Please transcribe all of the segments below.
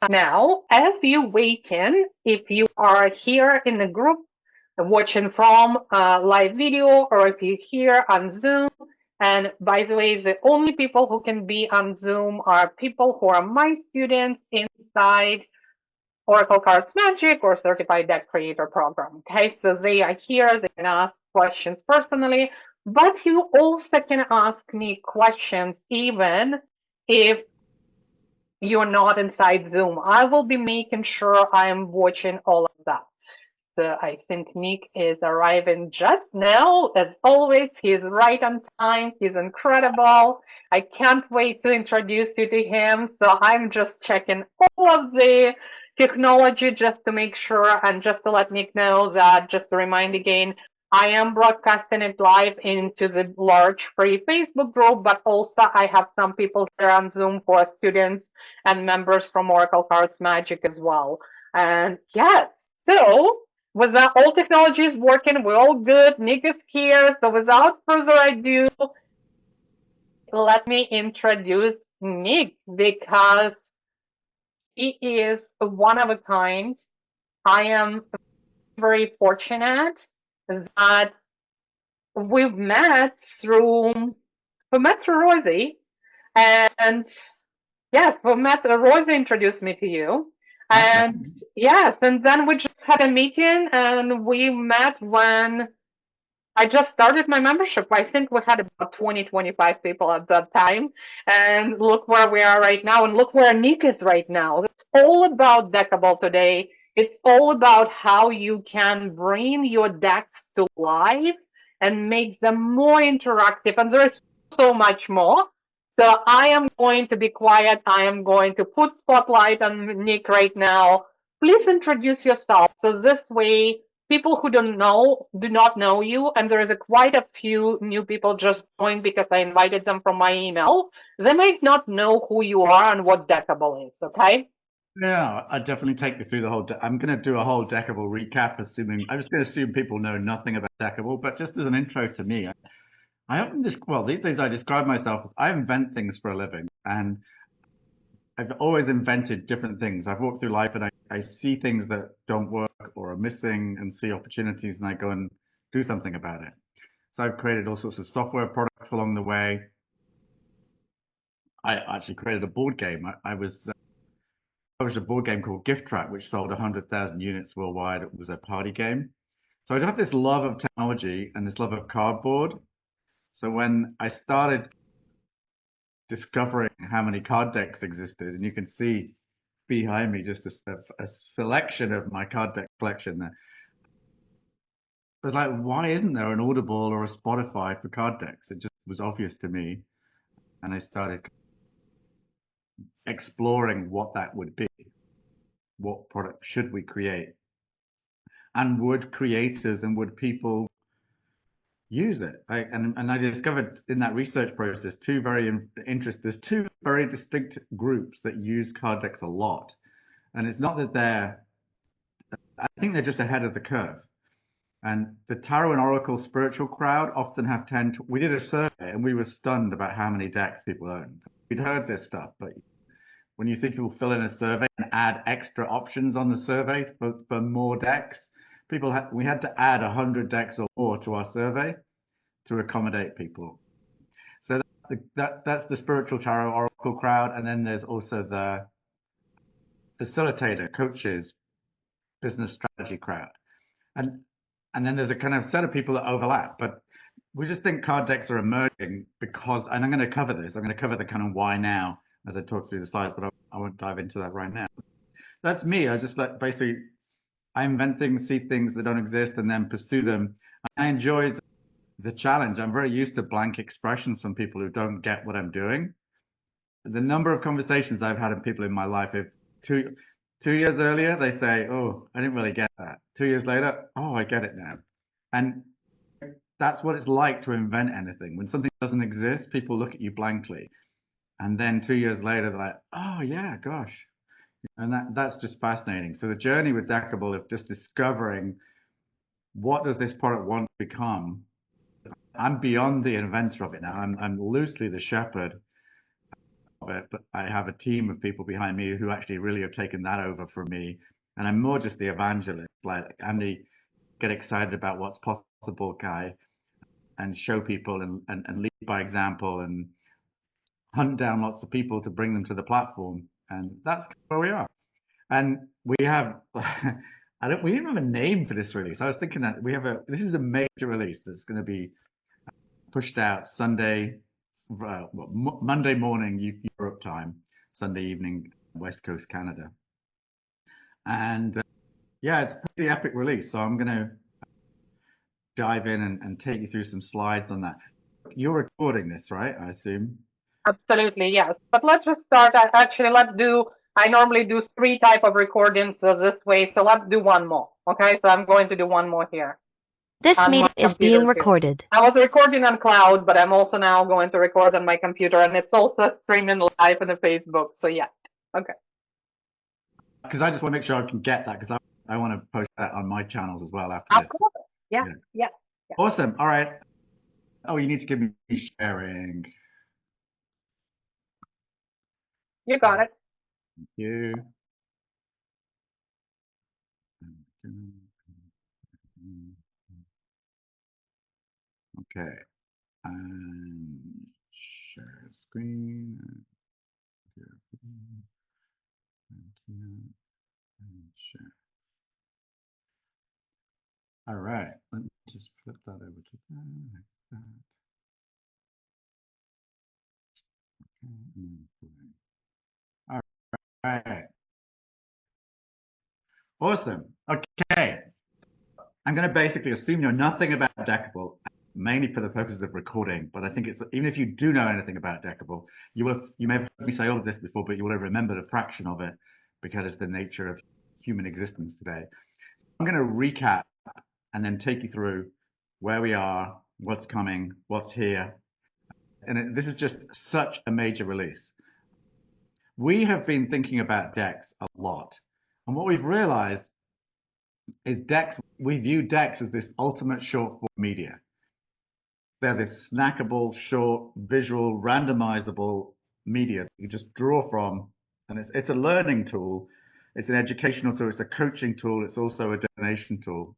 Now, as you wait in, if you are here in the group watching from a live video, or if you're here on Zoom, and by the way, the only people who can be on Zoom are people who are my students inside Oracle Cards Magic or Certified Deck Creator program. Okay, so they are here, they can ask questions personally, but you also can ask me questions even if you're not inside Zoom. I will be making sure I am watching all of that. So I think Nick is arriving just now. As always, he's right on time. He's incredible. I can't wait to introduce you to him. So I'm just checking all of the technology just to make sure and just to let Nick know that, just to remind again, I am broadcasting it live into the large free Facebook group, but also I have some people here on Zoom who are students and members from Oracle Cards Magic as well. And yes, so with that, all technology is working. We're all good. Nick is here. So without further ado, let me introduce Nick because he is one of a kind. I am very fortunate that we've met through Rosie, and yes, we met. Rosie introduced me to you, and yes, and then we just had a meeting, and we met when I just started my membership. I think we had about 20, 25 people at that time. And look where we are right now. And look where Nick is right now. It's all about Deckable today. It's all about how you can bring your decks to life and make them more interactive. And there is so much more. So I am going to be quiet. I am going to put spotlight on Nick right now. Please introduce yourself. So this way, people who do not know you, and there is quite a few new people just joined because I invited them from my email. They might not know who you are and what Deckable is. Okay. Yeah, I definitely take you through the whole. I'm going to do a whole Deckible recap, assuming I'm just going to assume people know nothing about Deckible. But just as an intro to me, I often just well these days I describe myself as I invent things for a living, and I've always invented different things. I've walked through life and I see things that don't work or are missing, and see opportunities, and I go and do something about it. So I've created all sorts of software products along the way. I actually created a board game. I was published a board game called Gift Track, which sold 100,000 units worldwide. It was a party game. So I have this love of technology and this love of cardboard. So when I started discovering how many card decks existed, and you can see behind me just a selection of my card deck collection there. I was like, why isn't there an Audible or a Spotify for card decks? It just was obvious to me. And I started exploring what that would be. What product should we create? And would creators and would people use it? And I discovered in that research process there's two very distinct groups that use card decks a lot. And it's not that I think they're just ahead of the curve. And the tarot and oracle spiritual crowd often have we did a survey and we were stunned about how many decks people own. We'd heard this stuff, but when you see people fill in a survey and add extra options on the survey for more decks, we had to add 100 decks or more to our survey to accommodate people. So that's the spiritual tarot oracle crowd. And then there's also the facilitator, coaches, business strategy crowd. And then there's a kind of set of people that overlap, but we just think card decks are emerging because, and I'm going to cover this, I'm going to cover the kind of why now as I talk through the slides, but I won't dive into that right now. That's me. I just basically, I invent things, see things that don't exist, and then pursue them. I enjoy the challenge. I'm very used to blank expressions from people who don't get what I'm doing. The number of conversations I've had with people in my life, if 2 years earlier, they say, oh, I didn't really get that. 2 years later, oh, I get it now. And that's what it's like to invent anything. When something doesn't exist, people look at you blankly. And then 2 years later, they're like, oh, yeah, gosh. And that's just fascinating. So the journey with Deckible of just discovering what does this product want to become? I'm beyond the inventor of it now. I'm loosely the shepherd it, but I have a team of people behind me who actually really have taken that over from me. And I'm more just the evangelist, like I'm the get excited about what's possible guy and show people and lead by example and hunt down lots of people to bring them to the platform. And that's where we are. And we have, we didn't have a name for this release. I was thinking that this is a major release that's going to be pushed out Sunday, Monday morning Europe time, Sunday evening West Coast Canada. And yeah, it's a pretty epic release. So I'm going to dive in and take you through some slides on that. You're recording this, right? I assume. Absolutely, yes. But let's just start. Actually, I normally do 3 type of recordings this way, so let's do one more. Okay, so I'm going to do one more here. This meeting is being recorded. I was recording on cloud, but I'm also now going to record on my computer, and it's also streaming live on the Facebook. So yeah, okay. Because I just want to make sure I can get that, because I want to post that on my channels as well after this. Yeah. Awesome. All right. Oh, you need to give me sharing. You got it. Thank you. Okay. And share screen. And share. All right. Let me just flip that over to that. All right. Awesome. Okay. I'm going to basically assume you know nothing about Deckible, mainly for the purposes of recording. But I think it's even if you do know anything about Deckible, you may have heard me say all of this before, but you will have remembered a fraction of it because it's the nature of human existence today. I'm going to recap and then take you through where we are, what's coming, what's here. And this is just such a major release. We have been thinking about decks a lot. And what we've realized is we view decks as this ultimate short form media. They're this snackable, short, visual, randomizable media that you just draw from. And it's a learning tool. It's an educational tool. It's a coaching tool. It's also a donation tool.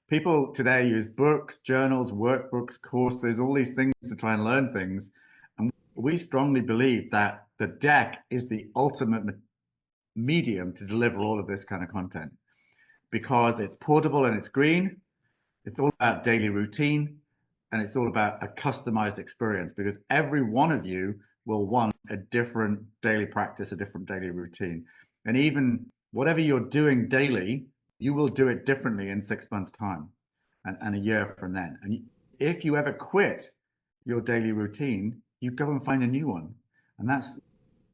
People today use books, journals, workbooks, courses, all these things to try and learn things. And we strongly believe that the deck is the ultimate medium to deliver all of this kind of content because it's portable and it's green. It's all about daily routine and it's all about a customized experience because every one of you will want a different daily practice, a different daily routine. And even whatever you're doing daily, you will do it differently in 6 months' time and a year from then. And if you ever quit your daily routine, you go and find a new one. And that's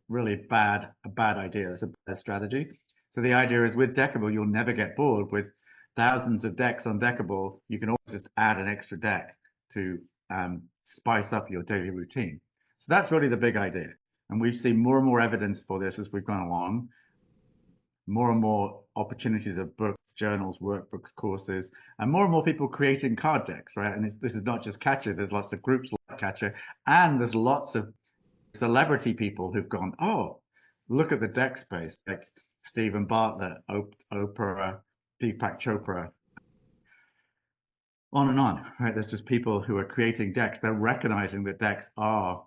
really a bad idea. It's a bad strategy. So the idea is with Deckible, you'll never get bored. With thousands of decks on Deckible, you can always just add an extra deck to spice up your daily routine. So that's really the big idea. And we've seen more and more evidence for this as we've gone along. More and more opportunities of books, journals, workbooks, courses, and more people creating card decks, right? And this is not just Catcher. There's lots of groups like Catcher, and there's lots of celebrity people who've gone, oh, look at the deck space, like Stephen Bartlett, Oprah, Deepak Chopra, on and on, right? There's just people who are creating decks. They're recognizing that decks are,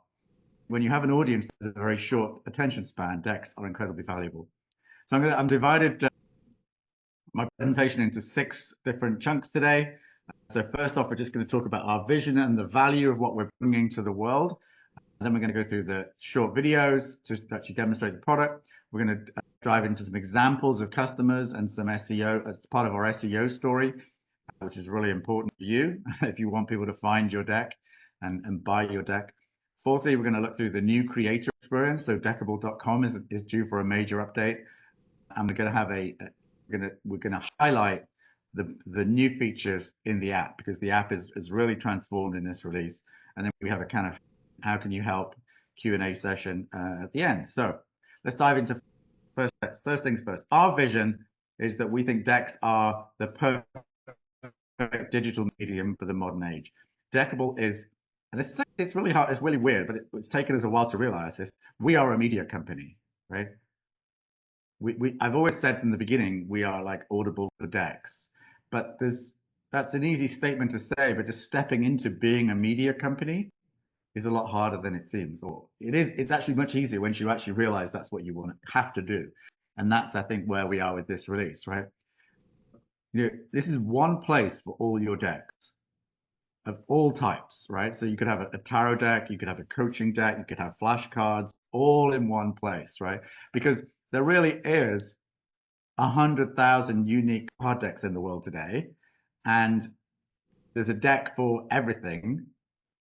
when you have an audience that has a very short attention span, decks are incredibly valuable. So I'm divided my presentation into 6 different chunks today. So first off, we're just going to talk about our vision and the value of what we're bringing to the world. And then we're going to go through the short videos to actually demonstrate the product. We're going to dive into some examples of customers and some SEO as part of our SEO story, which is really important for you if you want people to find your deck and buy your deck. Fourthly, we're going to look through the new creator experience. So Deckible.com is due for a major update. And we're going to have we're going to highlight the new features in the app because the app is really transformed in this release. And then we have a kind of how can you help Q&A session at the end. So let's dive into first things first. Our vision is that we think decks are the perfect digital medium for the modern age. Deckible is and it's really hard, it's really weird, but it's taken us a while to realize this. We are a media company, right? I've always said from the beginning, we are like Audible for decks, but that's an easy statement to say, but just stepping into being a media company is a lot harder than it seems, or it's actually much easier once you actually realize that's what you have to do. And that's, I think, where we are with this release, right? This is one place for all your decks of all types, right? So you could have a tarot deck, you could have a coaching deck, you could have flashcards, all in one place, right? Because there really is 100,000 unique card decks in the world today, and there's a deck for everything.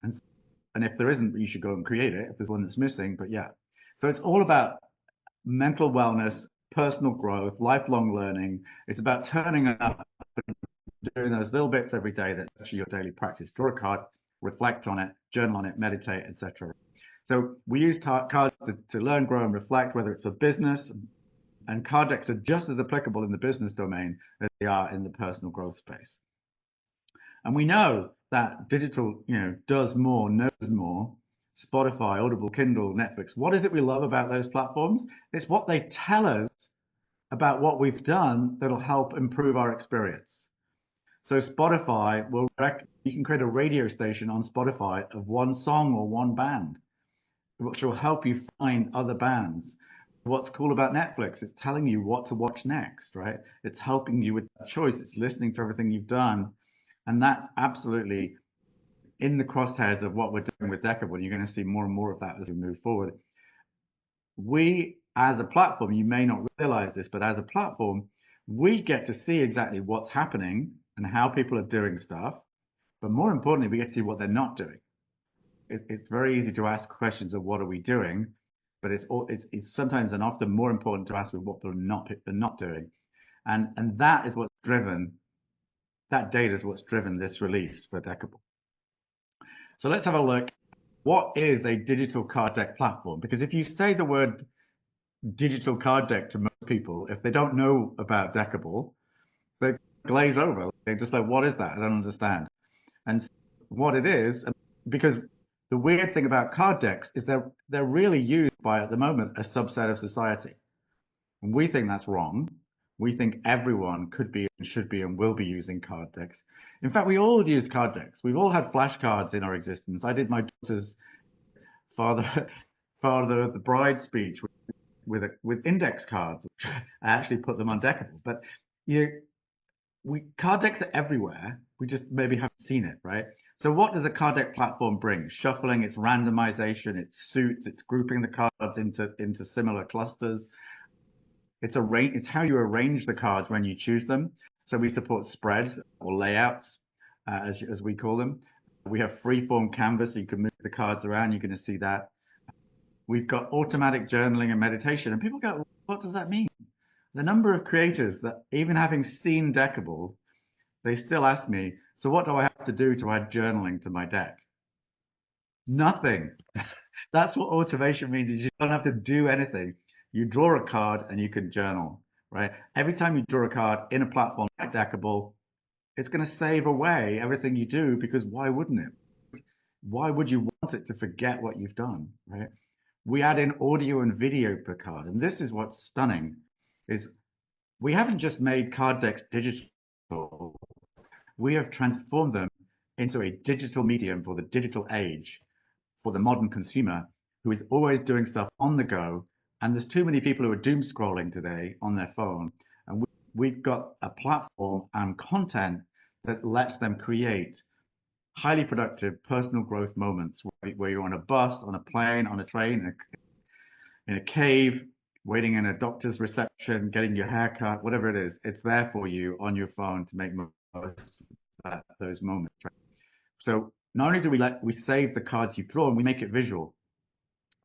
And if there isn't, you should go and create it if there's one that's missing. But yeah, so it's all about mental wellness, personal growth, lifelong learning. It's about turning up, doing those little bits every day that actually your daily practice. Draw a card, reflect on it, journal on it, meditate, etc. So we use cards to learn, grow, and reflect, whether it's for business. And card decks are just as applicable in the business domain as they are in the personal growth space. And we know that digital, does more, knows more. Spotify, Audible, Kindle, Netflix. What is it we love about those platforms? It's what they tell us about what we've done that'll help improve our experience. So Spotify you can create a radio station on Spotify of one song or one band, which will help you find other bands. What's cool about Netflix? It's telling you what to watch next, right? It's helping you with that choice. It's listening to everything you've done. And that's absolutely in the crosshairs of what we're doing with Deckible. You're going to see more and more of that as we move forward. We, as a platform, you may not realize this, but as a platform, we get to see exactly what's happening and how people are doing stuff. But more importantly, we get to see what they're not doing. It's very easy to ask questions of what are we doing, but it's sometimes and often more important to ask what they're not doing. And that is what's driven, that data is what's driven this release for Deckible. So let's have a look. What is a digital card deck platform? Because if you say the word digital card deck to most people, if they don't know about Deckible, they glaze over. They're just like, what is that? I don't understand. And what it is, because the weird thing about card decks is they're really used by, at the moment, a subset of society. And we think that's wrong. We think everyone could be and should be and will be using card decks. In fact, we all use card decks. We've all had flashcards in our existence. I did my daughter's father the bride speech with index cards. I actually put them on Deckible. But card decks are everywhere. We just maybe haven't seen it, right? So what does a card deck platform bring? Shuffling, it's randomization, it's suits, it's grouping the cards into similar clusters. It's how you arrange the cards when you choose them. So we support spreads or layouts, as we call them. We have freeform canvas, so you can move the cards around. You're going to see that. We've got automatic journaling and meditation. And people go, what does that mean? The number of creators that, even having seen Deckible, they still ask me, so what do I have to do to add journaling to my deck? Nothing. That's what automation means, is you don't have to do anything. You draw a card and you can journal, right? Every time you draw a card in a platform like Deckible, it's going to save away everything you do, because why wouldn't it? Why would you want it to forget what you've done, right? We add in audio and video per card. And this is what's stunning, is we haven't just made card decks digital. We have transformed them into a digital medium for the digital age, for the modern consumer who is always doing stuff on the go. And there's too many people who are doom scrolling today on their phone. And we've got a platform and content that lets them create highly productive personal growth moments where you're on a bus, on a plane, on a train, in a cave, waiting in a doctor's reception, getting your hair cut, whatever it is. It's there for you on your phone to make most of those moments. Right? So not only do we save the cards you draw, and we make it visual,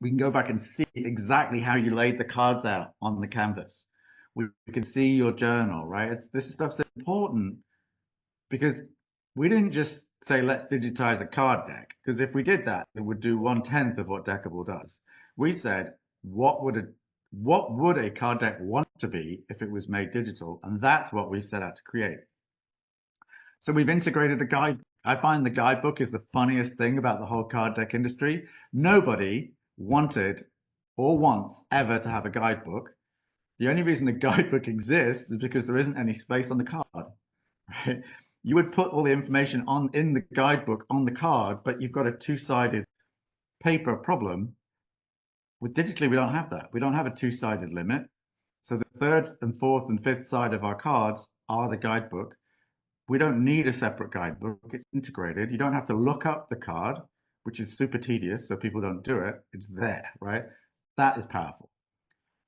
we can go back and see exactly how you laid the cards out on the canvas. We can see your journal, right? This stuff's important because we didn't just say, let's digitize a card deck, because if we did that, it would do 1/10 of what Deckible does. We said, what would a card deck want to be if it was made digital? And that's what we set out to create. So we've integrated a guide I find the guidebook is the funniest thing about the whole card deck industry. Nobody wanted or wants ever to have a guidebook. The only reason the guidebook exists is because there isn't any space on the card, right? You would put all the information in the guidebook on the card, but you've got a two-sided paper problem. With digitally, we don't have that. We don't have a two-sided limit. So the third and fourth and fifth side of our cards are the guidebook. We don't need a separate guidebook. It's integrated. You don't have to look up the card, which is super tedious, so people don't do it. It's there, right? That is powerful.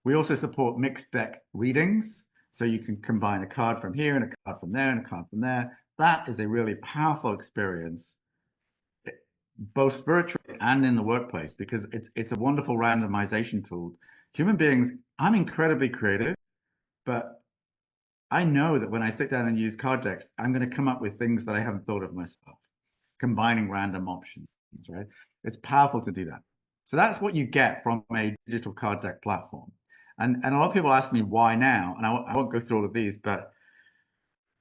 We also support mixed deck readings, so you can combine a card from here and a card from there and a card from there. That is a really powerful experience, both spiritually and in the workplace, because it's a wonderful randomization tool. Human beings, I'm incredibly creative, but I know that when I sit down and use card decks, I'm going to come up with things that I haven't thought of myself, combining random options, right? It's powerful to do that. So that's what you get from a digital card deck platform. And a lot of people ask me why now, and I won't go through all of these, but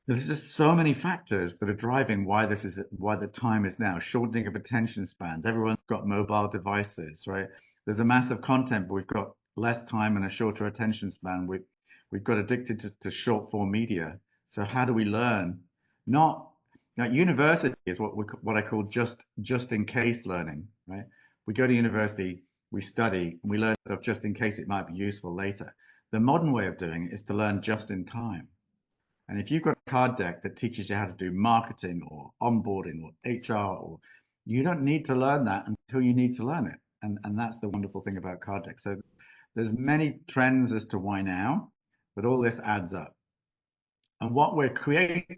there's just so many factors that are driving why the time is now. Shortening of attention spans. Everyone's got mobile devices, right? There's a massive content, but we've got less time and a shorter attention span. We've got addicted to short form media. So how do we learn? Not now, university is what I call just in case learning, right? We go to university, we study, and we learn stuff just in case it might be useful later. The modern way of doing it is to learn just in time. And if you've got a card deck that teaches you how to do marketing or onboarding or HR, or you don't need to learn that until you need to learn it. And that's the wonderful thing about card decks. So there's many trends as to why now, but all this adds up. And what we're creating,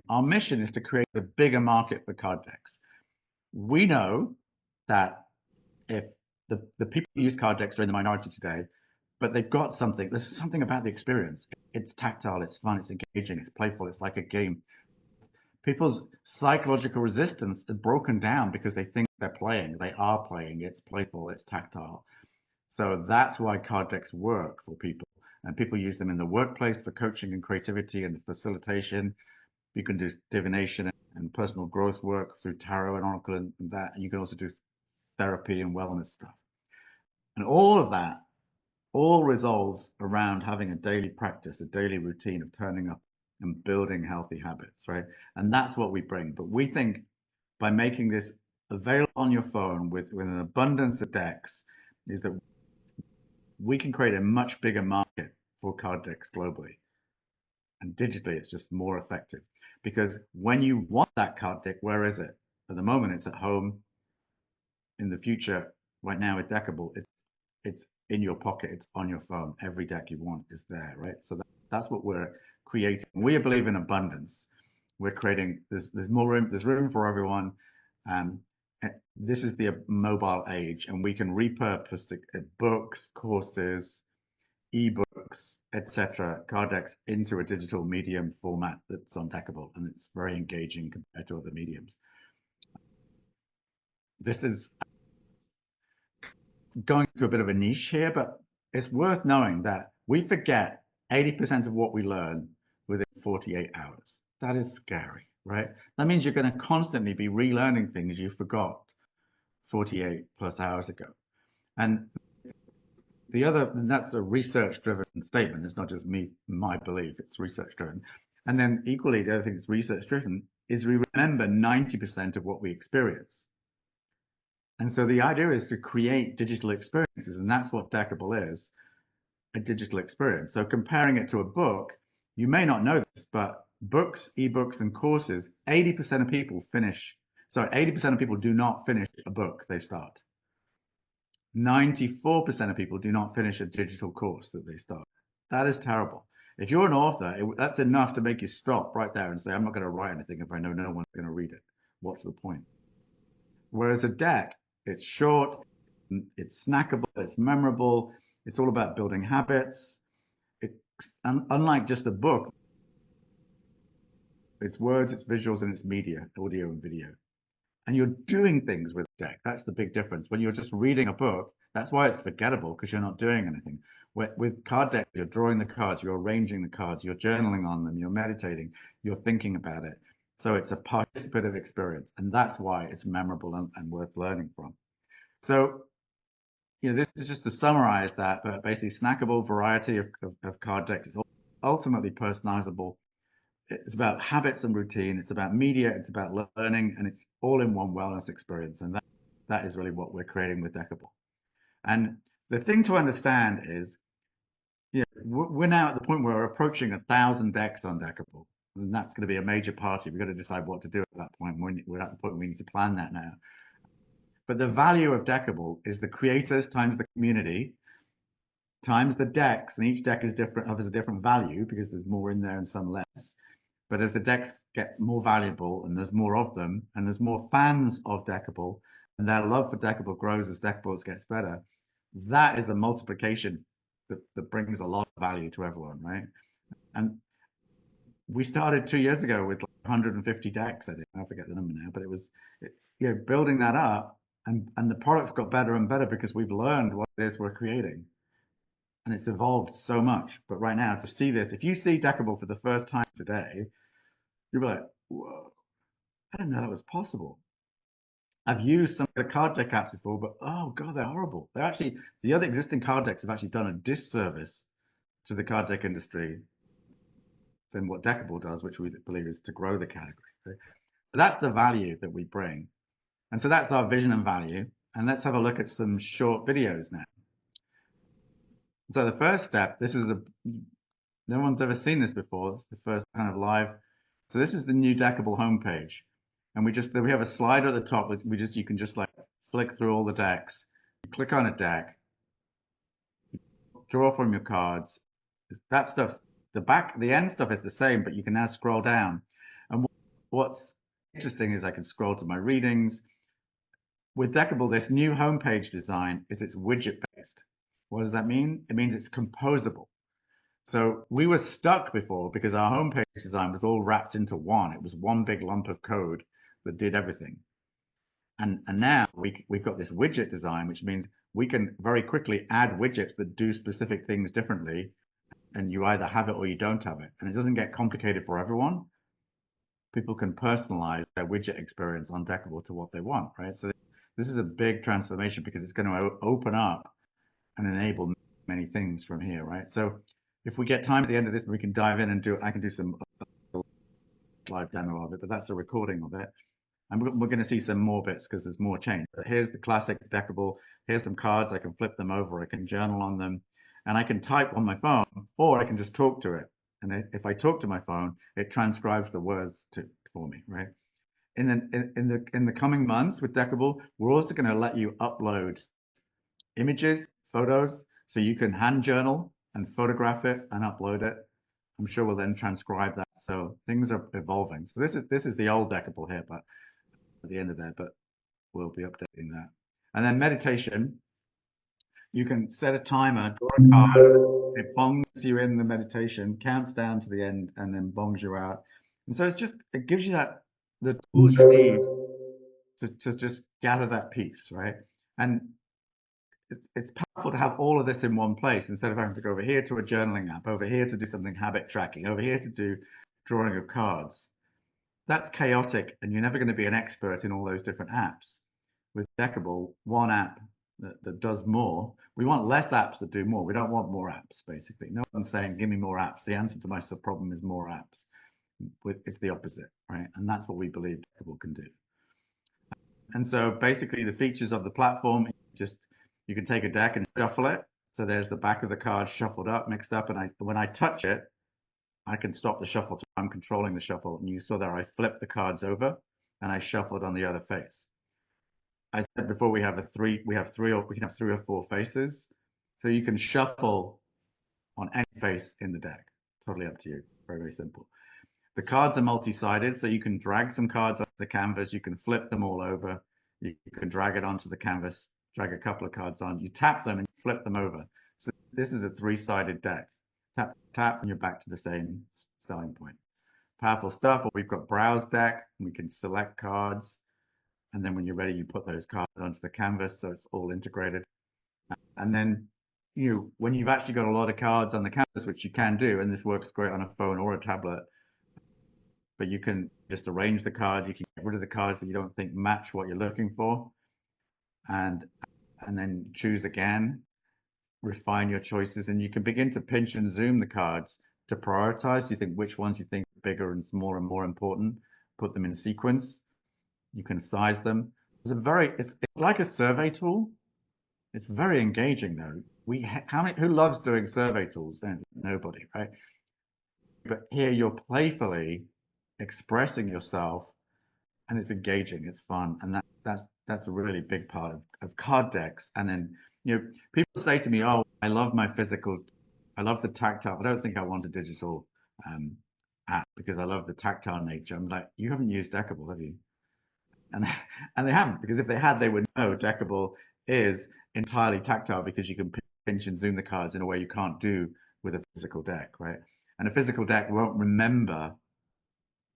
our mission is to create a bigger market for card decks. We know that if the people who use card decks are in the minority today, but they've got something, there's something about the experience. It's tactile, it's fun, it's engaging, it's playful, it's like a game. People's psychological resistance is broken down because they think they're playing. They are playing, it's playful, it's tactile. So that's why card decks work for people. And people use them in the workplace for coaching and creativity and facilitation. You can do divination and personal growth work through tarot and oracle and that. And you can also do therapy and wellness stuff. And all of that all resolves around having a daily practice, a daily routine of turning up and building healthy habits, right? And that's what we bring. But we think by making this available on your phone with an abundance of decks, is that we can create a much bigger market for card decks globally. And digitally, it's just more effective. Because when you want that card deck, where is it? At the moment, it's at home. In the future, right now with Deckible, it's in your pocket, it's on your phone. Every deck you want is there, right? So that's what we're creating. We believe in abundance. We're creating, there's more room, there's room for everyone. This is the mobile age, and we can repurpose the books, courses, ebooks, etc., card decks into a digital medium format that's on Deckible, and it's very engaging compared to other mediums. This is going to a bit of a niche here, but it's worth knowing that we forget 80% of what we learn within 48 hours. That is scary, right? That means you're going to constantly be relearning things you forgot 48 plus hours ago. And that's a research-driven statement. It's not just my belief, it's research-driven. And then equally, the other thing that's research-driven is we remember 90% of what we experience. And so the idea is to create digital experiences, and that's what Deckible is, a digital experience. So comparing it to a book, you may not know this, but books, ebooks, and courses, 80% of people 80% of people do not finish a book they start. 94% of people do not finish a digital course that they start. That is terrible. If you're an author, that's enough to make you stop right there and say, I'm not going to write anything if I know no one's going to read it. What's the point? Whereas a deck, it's short, it's snackable, it's memorable, it's all about building habits. Unlike just a book, it's words, it's visuals, and it's media, audio and video. And you're doing things with a deck. That's the big difference. When you're just reading a book, that's why it's forgettable, because you're not doing anything. With card decks, you're drawing the cards, you're arranging the cards, you're journaling on them, you're meditating, you're thinking about it. So it's a participative experience, and that's why it's memorable and worth learning from. So, this is just to summarize that, but basically snackable variety of card decks is ultimately personalizable. It's about habits and routine. It's about media. It's about learning, and it's all in one wellness experience. And that is really what we're creating with Deckible. And the thing to understand is, we're now at the point where we're approaching 1,000 decks on Deckible, and that's going to be a major party. We've got to decide what to do at that point. We're at the point we need to plan that now. But the value of Deckible is the creators times the community times the decks, and each deck is different, offers a different value because there's more in there and some less. But as the decks get more valuable and there's more of them and there's more fans of Deckible and their love for Deckible grows as Deckible gets better, that is a multiplication that brings a lot of value to everyone, right? And we started 2 years ago with like 150 decks. I forget the number now, but it was, building that up, and the products got better and better because we've learned what it is we're creating, and it's evolved so much. But right now, to see this, if you see Deckible for the first time today, you'll be like, whoa, I didn't know that was possible. I've used some of the card deck apps before, but oh god, they're horrible. They're actually, the other existing card decks have actually done a disservice to the card deck industry than what Deckible does, which we believe is to grow the category. Okay? But that's the value that we bring. And so that's our vision and value. And let's have a look at some short videos now. So the first step, no one's ever seen this before. It's the first kind of live. So this is the new Deckible homepage. And we have a slider at the top. You can just like flick through all the decks. You click on a deck, draw from your cards. That stuff's the end stuff is the same, but you can now scroll down. And what's interesting is I can scroll to my readings. With Deckible, this new homepage design it's widget based. What does that mean? It means it's composable. So we were stuck before because our homepage design was all wrapped into one. It was one big lump of code that did everything. And now we've got this widget design, which means we can very quickly add widgets that do specific things differently. And you either have it or you don't have it. And it doesn't get complicated for everyone. People can personalize their widget experience on Deckible to what they want, right? So this is a big transformation because it's going to open up and enable many things from here, right? So if we get time at the end of this, we can dive in and I can do some live demo of it, but that's a recording of it. And we're going to see some more bits because there's more change. But here's the classic Deckible. Here's some cards. I can flip them over. I can journal on them. And I can type on my phone, or I can just talk to it. And if I talk to my phone, it transcribes the words for me, right? In the coming months with Deckible, we're also going to let you upload images, photos, so you can hand journal and photograph it and upload it. I'm sure we'll then transcribe that. So things are evolving. So this is the old Deckible here, but at the end of that, but we'll be updating that. And then meditation, you can set a timer, draw a card, it bongs you in the meditation, counts down to the end, and then bongs you out. And so it gives you the tools you need to just gather that piece, right? And it's powerful to have all of this in one place instead of having to go over here to a journaling app, over here to do something habit tracking, over here to do drawing of cards. That's chaotic, and you're never going to be an expert in all those different apps. With Deckible, one app that does more. We want less apps that do more. We don't want more apps, basically. No one's saying, give me more apps. The answer to my problem is more apps. It's the opposite, right? And that's what we believe Deckible can do. And so basically the features of the platform, you can take a deck and shuffle it. So there's the back of the card shuffled up, mixed up, and when I touch it, I can stop the shuffle. So I'm controlling the shuffle. And you saw there, I flipped the cards over and I shuffled on the other face. I said before we can have three or four faces. So you can shuffle on any face in the deck. Totally up to you. Very, very simple. The cards are multi-sided, so you can drag some cards onto the canvas. You can flip them all over. You can drag it onto the canvas, drag a couple of cards on. You tap them and flip them over. So this is a three-sided deck. Tap, tap, and you're back to the same starting point. Powerful stuff. Or we've got browse deck. We can select cards. And then when you're ready, you put those cards onto the canvas, so it's all integrated. And then when you've actually got a lot of cards on the canvas, which you can do, and this works great on a phone or a tablet, but you can just arrange the cards. You can get rid of the cards that you don't think match what you're looking for, and then choose again, refine your choices, and you can begin to pinch and zoom the cards to prioritize. You think which ones you think are bigger and smaller and more important, put them in sequence. You can size them. It's like a survey tool. It's very engaging though. Who loves doing survey tools? Nobody, right? But here you're playfully expressing yourself, and it's engaging, it's fun, and that's a really big part of card decks. And then people say to me, "Oh, I love the tactile. I don't think I want a digital app because I love the tactile nature." I'm like, "You haven't used Deckible, have you?" And and they haven't, because if they had, they would know Deckible is entirely tactile because you can pinch and zoom the cards in a way you can't do with a physical deck, right? And a physical deck won't remember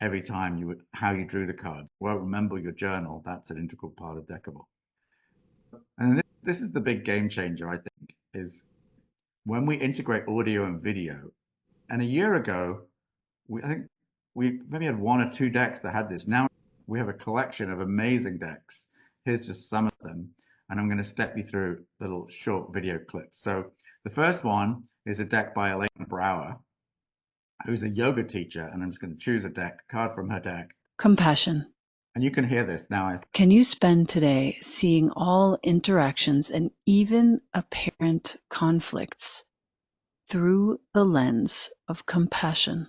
every time how you drew the card. Won't remember your journal. That's an integral part of Deckible. And this is the big game changer, I think, is when we integrate audio and video. And a year ago, I think we maybe had 1 or 2 decks that had this. Now we have a collection of amazing decks. Here's just some of them, and I'm going to step you through little short video clips. So the first one is a deck by Elaine Brower, who's a yoga teacher, and I'm just going to choose a card from her deck. Compassion. And you can hear this now. Can you spend today seeing all interactions and even apparent conflicts through the lens of compassion?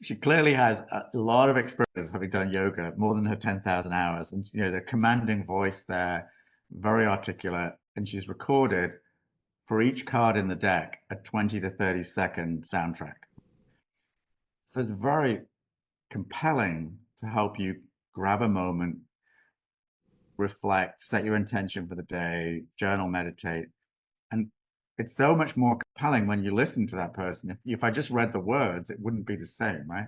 She clearly has a lot of experience having done yoga, more than her 10,000 hours. And the commanding voice there, very articulate, and she's recorded for each card in the deck a 20 to 30-second soundtrack. So it's very compelling to help you grab a moment, reflect, set your intention for the day, journal, meditate. And it's so much more compelling when you listen to that person. If I just read the words, it wouldn't be the same, right?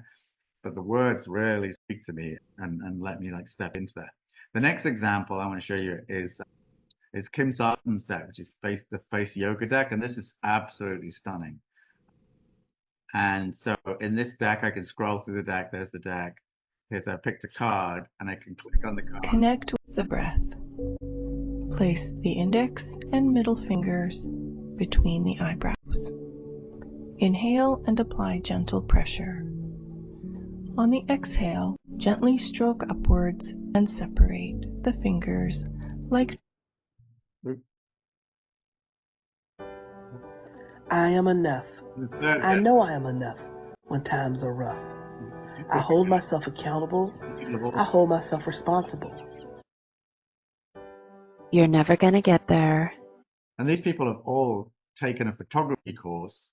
But the words really speak to me and let me step into that. The next example I want to show you is Kim Sarton's deck, which is the Face Yoga deck, and this is absolutely stunning. And so in this deck, I can scroll through the deck. There's the deck. Here's, I picked a card, and I can click on the card. Connect with the breath. Place the index and middle fingers between the eyebrows. Inhale and apply gentle pressure. On the exhale, gently stroke upwards and separate the fingers like. I am enough. I know I am enough when times are rough. I hold myself accountable. I hold myself responsible. You're never gonna get there. And these people have all taken a photography course.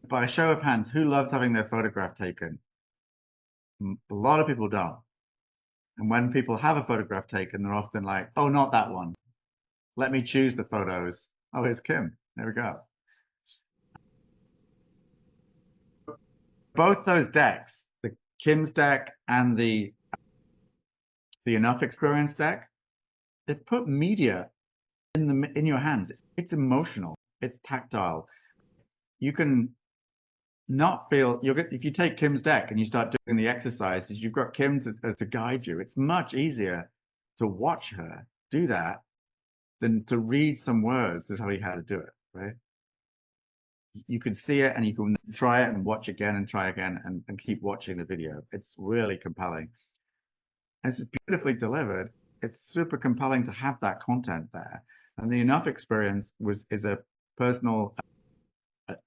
By a show of hands, who loves having their photograph taken? A lot of people don't. And when people have a photograph taken, they're often like, "Oh, not that one. Let me choose the photos." Oh, here's Kim. There we go. Both those decks, the Kim's deck and the Enough Experience deck, they put media in your hands. It's emotional. It's tactile. You can not feel if you take Kim's deck and you start doing the exercises, you've got Kim to guide you. It's much easier to watch her do that than to read some words to tell you how to do it, right? You can see it and you can try it and watch again and try again and keep watching the video. It's really compelling. And it's beautifully delivered. It's super compelling to have that content there. And the Enough Experience is a personal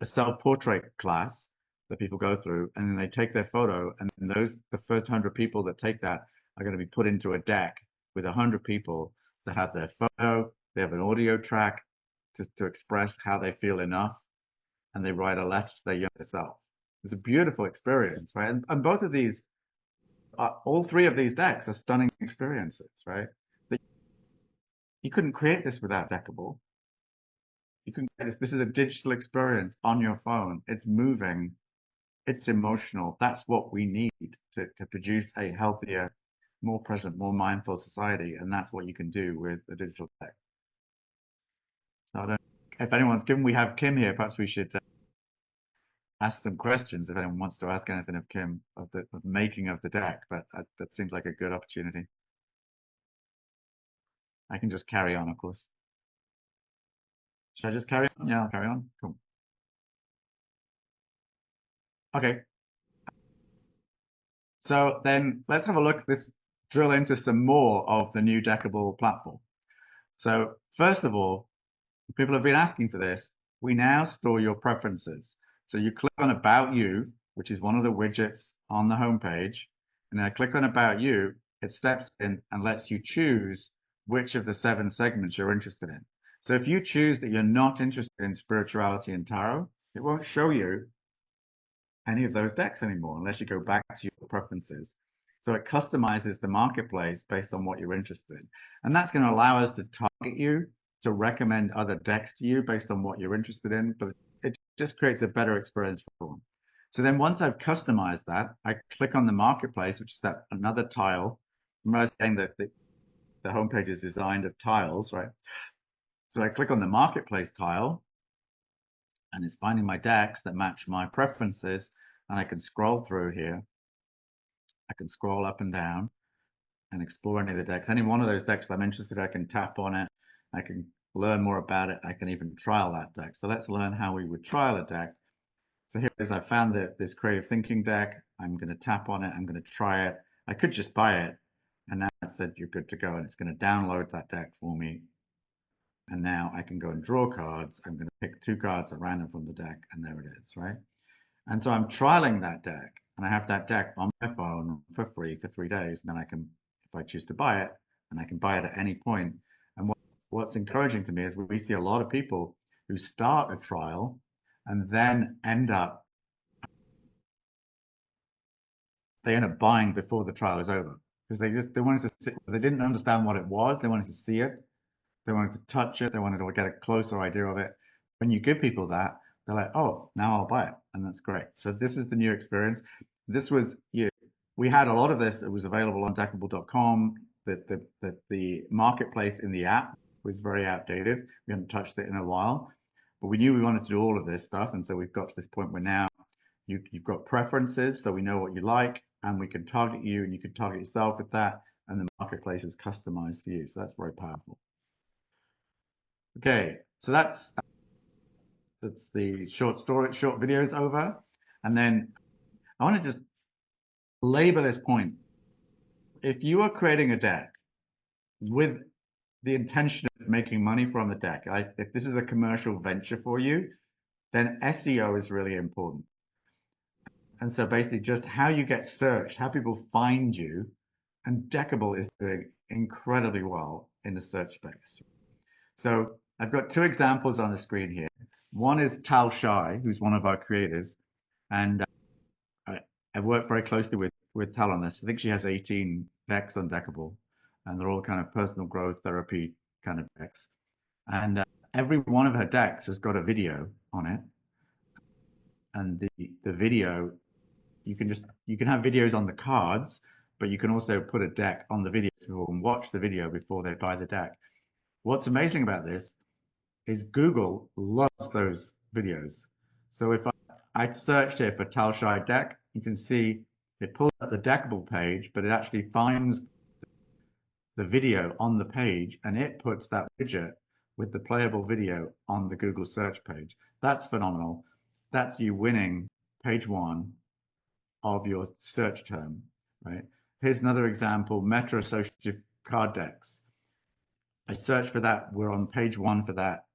a self-portrait class that people go through, and then they take their photo, and the first 100 people that take that are going to be put into a deck with 100 people that have their photo, they have an audio track to express how they feel enough, and they write a letter to their younger self. It's a beautiful experience, right? And both of these, all 3 of these decks are stunning experiences, right? You couldn't create this without Deckible. You can get this is a digital experience on your phone. It's moving, it's emotional. That's what we need to produce a healthier, more present, more mindful society. And that's what you can do with a digital deck. So if anyone's, given we have Kim here, perhaps we should ask some questions if anyone wants to ask anything of Kim of the making of the deck. But that seems like a good opportunity. I can just carry on, of course. Should I just carry on? Yeah, I'll carry on. Cool. Okay. So then let's have a look at this, drill into some more of the new Deckible platform. So first of all, people have been asking for this. We now store your preferences. So you click on About You, which is one of the widgets on the homepage, and I click on About You, it steps in and lets you choose which of the 7 segments you're interested in. So if you choose that you're not interested in spirituality and tarot, it won't show you any of those decks anymore unless you go back to your preferences. So it customizes the marketplace based on what you're interested in. And that's going to allow us to target you, to recommend other decks to you based on what you're interested in, but it just creates a better experience for everyone. So then once I've customized that, I click on the marketplace, which is that another tile. Remember I was saying that the homepage is designed of tiles, right? So I click on the marketplace tile, and it's finding my decks that match my preferences, and I can scroll through here. I can scroll up and down and explore any of the decks. Any one of those decks that I'm interested in, I can tap on it. I can learn more about it. I can even trial that deck. So let's learn how we would trial a deck. So here it is. I found this creative thinking deck. I'm going to tap on it. I'm going to try it. I could just buy it. And now it said you're good to go. And it's going to download that deck for me. And now I can go and draw cards. I'm going to pick 2 cards at random from the deck. And there it is, right? And so I'm trialing that deck. And I have that deck on my phone for free for 3 days. And then I can, if I choose to buy it, and I can buy it at any point. And what's encouraging to me is we see a lot of people who start a trial and then end up buying before the trial is over, because they wanted to see, they didn't understand what it was. They wanted to see it. They wanted to touch it. They wanted to get a closer idea of it. When you give people that, they're like, oh, now I'll buy it. And that's great. So this is the new experience. This was, we had a lot of this. It was available on Deckible.com. The marketplace in the app was very outdated. We hadn't touched it in a while, but we knew we wanted to do all of this stuff. And so we've got to this point where now you've got preferences. So we know what you like, and we can target you, and you can target yourself with that. And the marketplace is customized for you. So that's very powerful. Okay, so that's the short videos over. And then I want to just labor this point. If you are creating a deck with the intention of making money from the deck, if this is a commercial venture for you, then SEO is really important. And so basically just how you get searched, how people find you, and Deckible is doing incredibly well in the search space. So I've got 2 examples on the screen here. One is Tal Shai, who's one of our creators, and I work very closely with Tal on this. I think she has 18 decks on Deckible, and they're all kind of personal growth therapy kind of decks. And every one of her decks has got a video on it, and the video, you can have videos on the cards, but you can also put a deck on the video so people can watch the video before they buy the deck. What's amazing about this is Google loves those videos. So if I searched here for Tal Shai deck, you can see it pulls up the Deckible page, but it actually finds the video on the page, and it puts that widget with the playable video on the Google search page. That's phenomenal. That's you winning page 1 of your search term, right? Here's another example, Meta Associative Card Decks. I searched for that. We're on page 1 for that.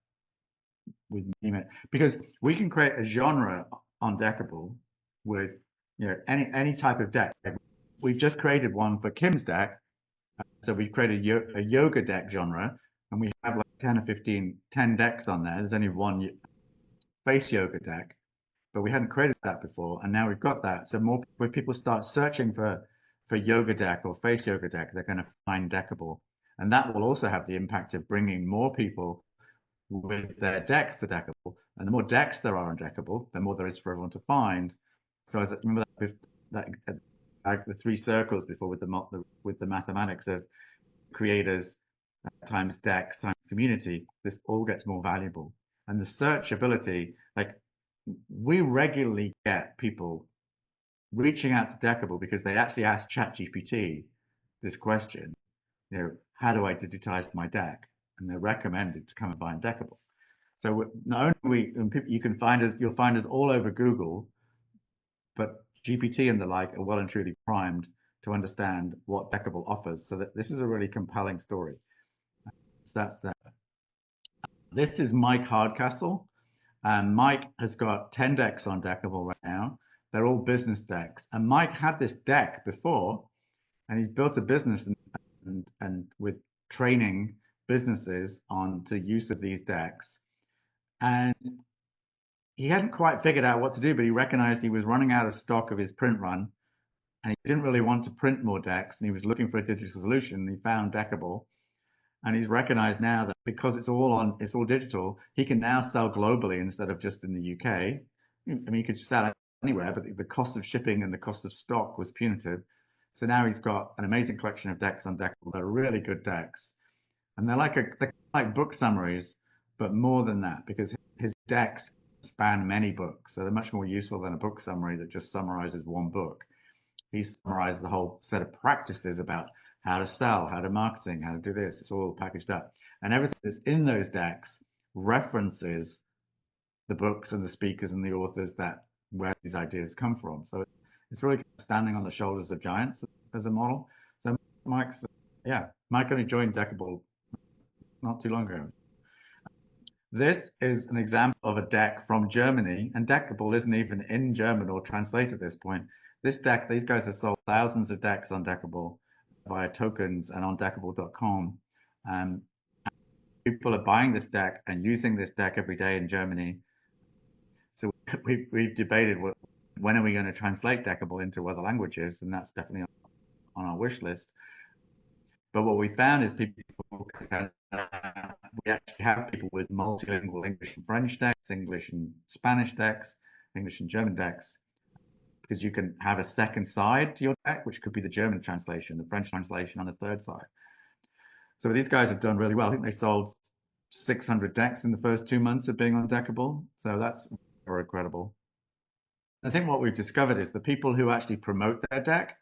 Because we can create a genre on Deckible with any type of deck. We've just created one for Kim's deck, so we created a yoga deck genre, and we have like 10 or 10 decks on there. There's only one face yoga deck, but we hadn't created that before, and now we've got that. So more when people start searching for yoga deck or face yoga deck, they're going to find Deckible, and that will also have the impact of bringing more people with their decks to Deckible. And the more decks there are on Deckible, the more there is for everyone to find. So as remember that like the 3 circles before with the mathematics of creators times decks times community, this all gets more valuable. And the searchability, like we regularly get people reaching out to Deckible because they actually asked ChatGPT this question, how do I digitize my deck? And they're recommended to come and find Deckible. So not only you can find us, you'll find us all over Google, but GPT and the like are well and truly primed to understand what Deckible offers. So that this is a really compelling story. So that's that. This is Mike Hardcastle. Mike has got 10 decks on Deckible right now. They're all business decks. And Mike had this deck before, and he's built a business and with training businesses on the use of these decks. And he hadn't quite figured out what to do, but he recognized he was running out of stock of his print run, and he didn't really want to print more decks, and he was looking for a digital solution. He found Deckible, and he's recognized now that because it's all digital, he can now sell globally instead of just in the UK. I mean, he could sell it anywhere, but the cost of shipping and the cost of stock was punitive. So now he's got an amazing collection of decks on Deckible. They're really good decks, and they're like book summaries, but more than that, because his decks span many books, so they're much more useful than a book summary that just summarizes one book. He summarized the whole set of practices about how to sell, how to marketing, how to do this. It's all packaged up, and everything that's in those decks references the books and the speakers and the authors where these ideas come from. So it's really standing on the shoulders of giants as a model. So Mike only joined Deckible not too long ago. This is an example of a deck from Germany, and Deckible isn't even in German or translated at this point. This deck, these guys have sold thousands of decks on Deckible via tokens and on Deckible.com. People are buying this deck and using this deck every day in Germany. So we've debated when are we going to translate Deckible into other languages, and that's definitely on our wish list. But what we found is we actually have people with multilingual English and French decks, English and Spanish decks, English and German decks, because you can have a second side to your deck, which could be the German translation, the French translation on the third side. So these guys have done really well. I think they sold 600 decks in the first 2 months of being on Deckible. So that's very incredible. I think what we've discovered is the people who actually promote their deck,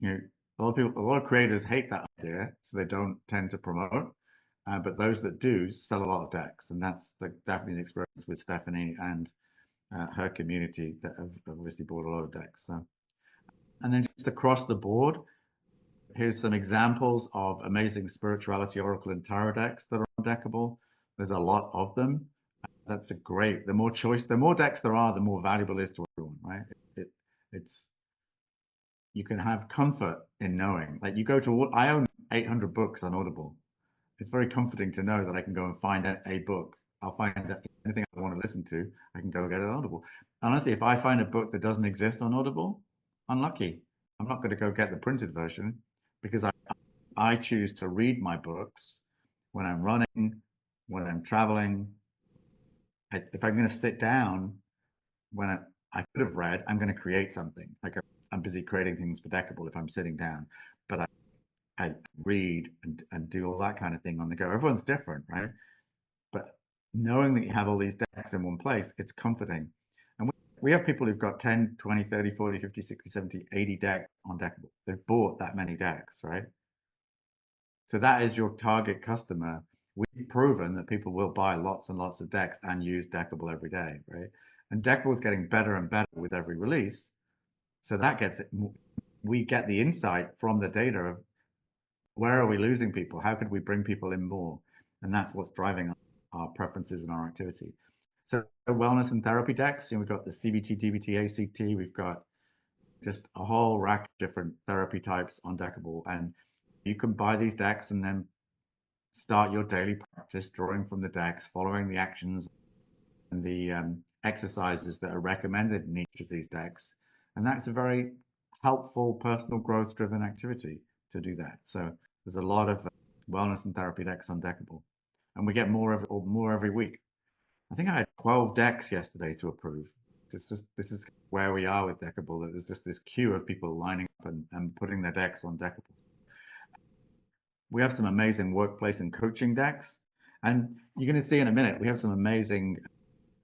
a lot of creators hate that idea, so they don't tend to promote. But those that do sell a lot of decks, and that's definitely the experience with Stephanie and her community that have obviously bought a lot of decks. So, and then just across the board, here's some examples of amazing spirituality, oracle, and tarot decks that are on Deckible. There's a lot of them. That's the more decks there are, the more valuable it is to everyone, right? You can have comfort in knowing, like I own 800 books on Audible. It's very comforting to know that I can go and find a book. I'll find anything I want to listen to, I can go and get it on Audible. Honestly, if I find a book that doesn't exist on Audible, unlucky. I'm not going to go get the printed version, because I choose to read my books when I'm running, when I'm traveling. If I'm going to sit down when I could have read, I'm going to create something. Like I'm busy creating things for Deckible if I'm sitting down, but I read and do all that kind of thing on the go. Everyone's different, right? But knowing that you have all these decks in one place, it's comforting. And we have people who've got 10, 20, 30, 40, 50, 60, 70, 80 decks on Deckible. They've bought that many decks, right? So that is your target customer. We've proven that people will buy lots and lots of decks and use Deckible every day, right? And Deckible is getting better and better with every release. So that gets it. We get the insight from the data of where are we losing people? How could we bring people in more? And that's what's driving our preferences and our activity. So wellness and therapy decks, we've got the CBT, DBT, ACT, we've got just a whole rack of different therapy types on Deckible. And you can buy these decks and then start your daily practice, drawing from the decks, following the actions and the exercises that are recommended in each of these decks. And that's a very helpful personal growth driven activity to do that. So there's a lot of wellness and therapy decks on Deckible, and we get more every week. I think I had 12 decks yesterday to approve. This is where we are with Deckible, that there's just this queue of people lining up and putting their decks on Deckible. We have some amazing workplace and coaching decks, And you're going to see in a minute, we have some amazing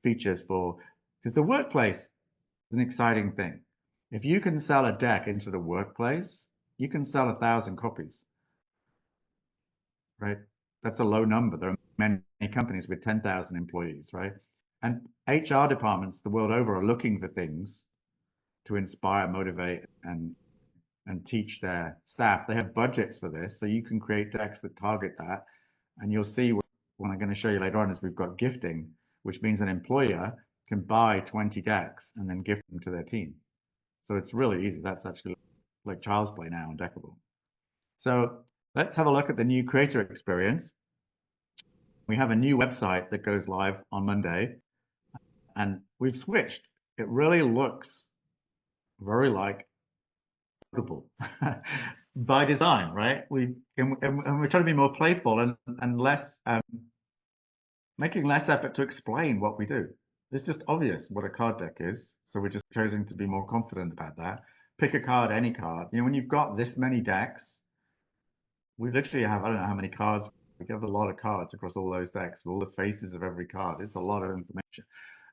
features because the workplace is an exciting thing. If you can sell a deck into the workplace, you can sell 1,000 copies, right? That's a low number. There are many companies with 10,000 employees, right? And HR departments the world over are looking for things to inspire, motivate, and teach their staff. They have budgets for this, so you can create decks that target that. And you'll see what I'm going to show you later on is we've got gifting, which means an employer can buy 20 decks and then gift them to their team. So it's really easy. That's actually like child's play now on Deckible. So let's have a look at the new creator experience. We have a new website that goes live on Monday, and we've switched. It really looks very like Deckible by design, right? And we're trying to be more playful and less making less effort to explain what we do. It's just obvious what a card deck is, so we're just choosing to be more confident about that. Pick a card, any card. You know, when you've got this many decks, we literally have, I don't know how many cards, we have a lot of cards across all those decks, with all the faces of every card. It's a lot of information.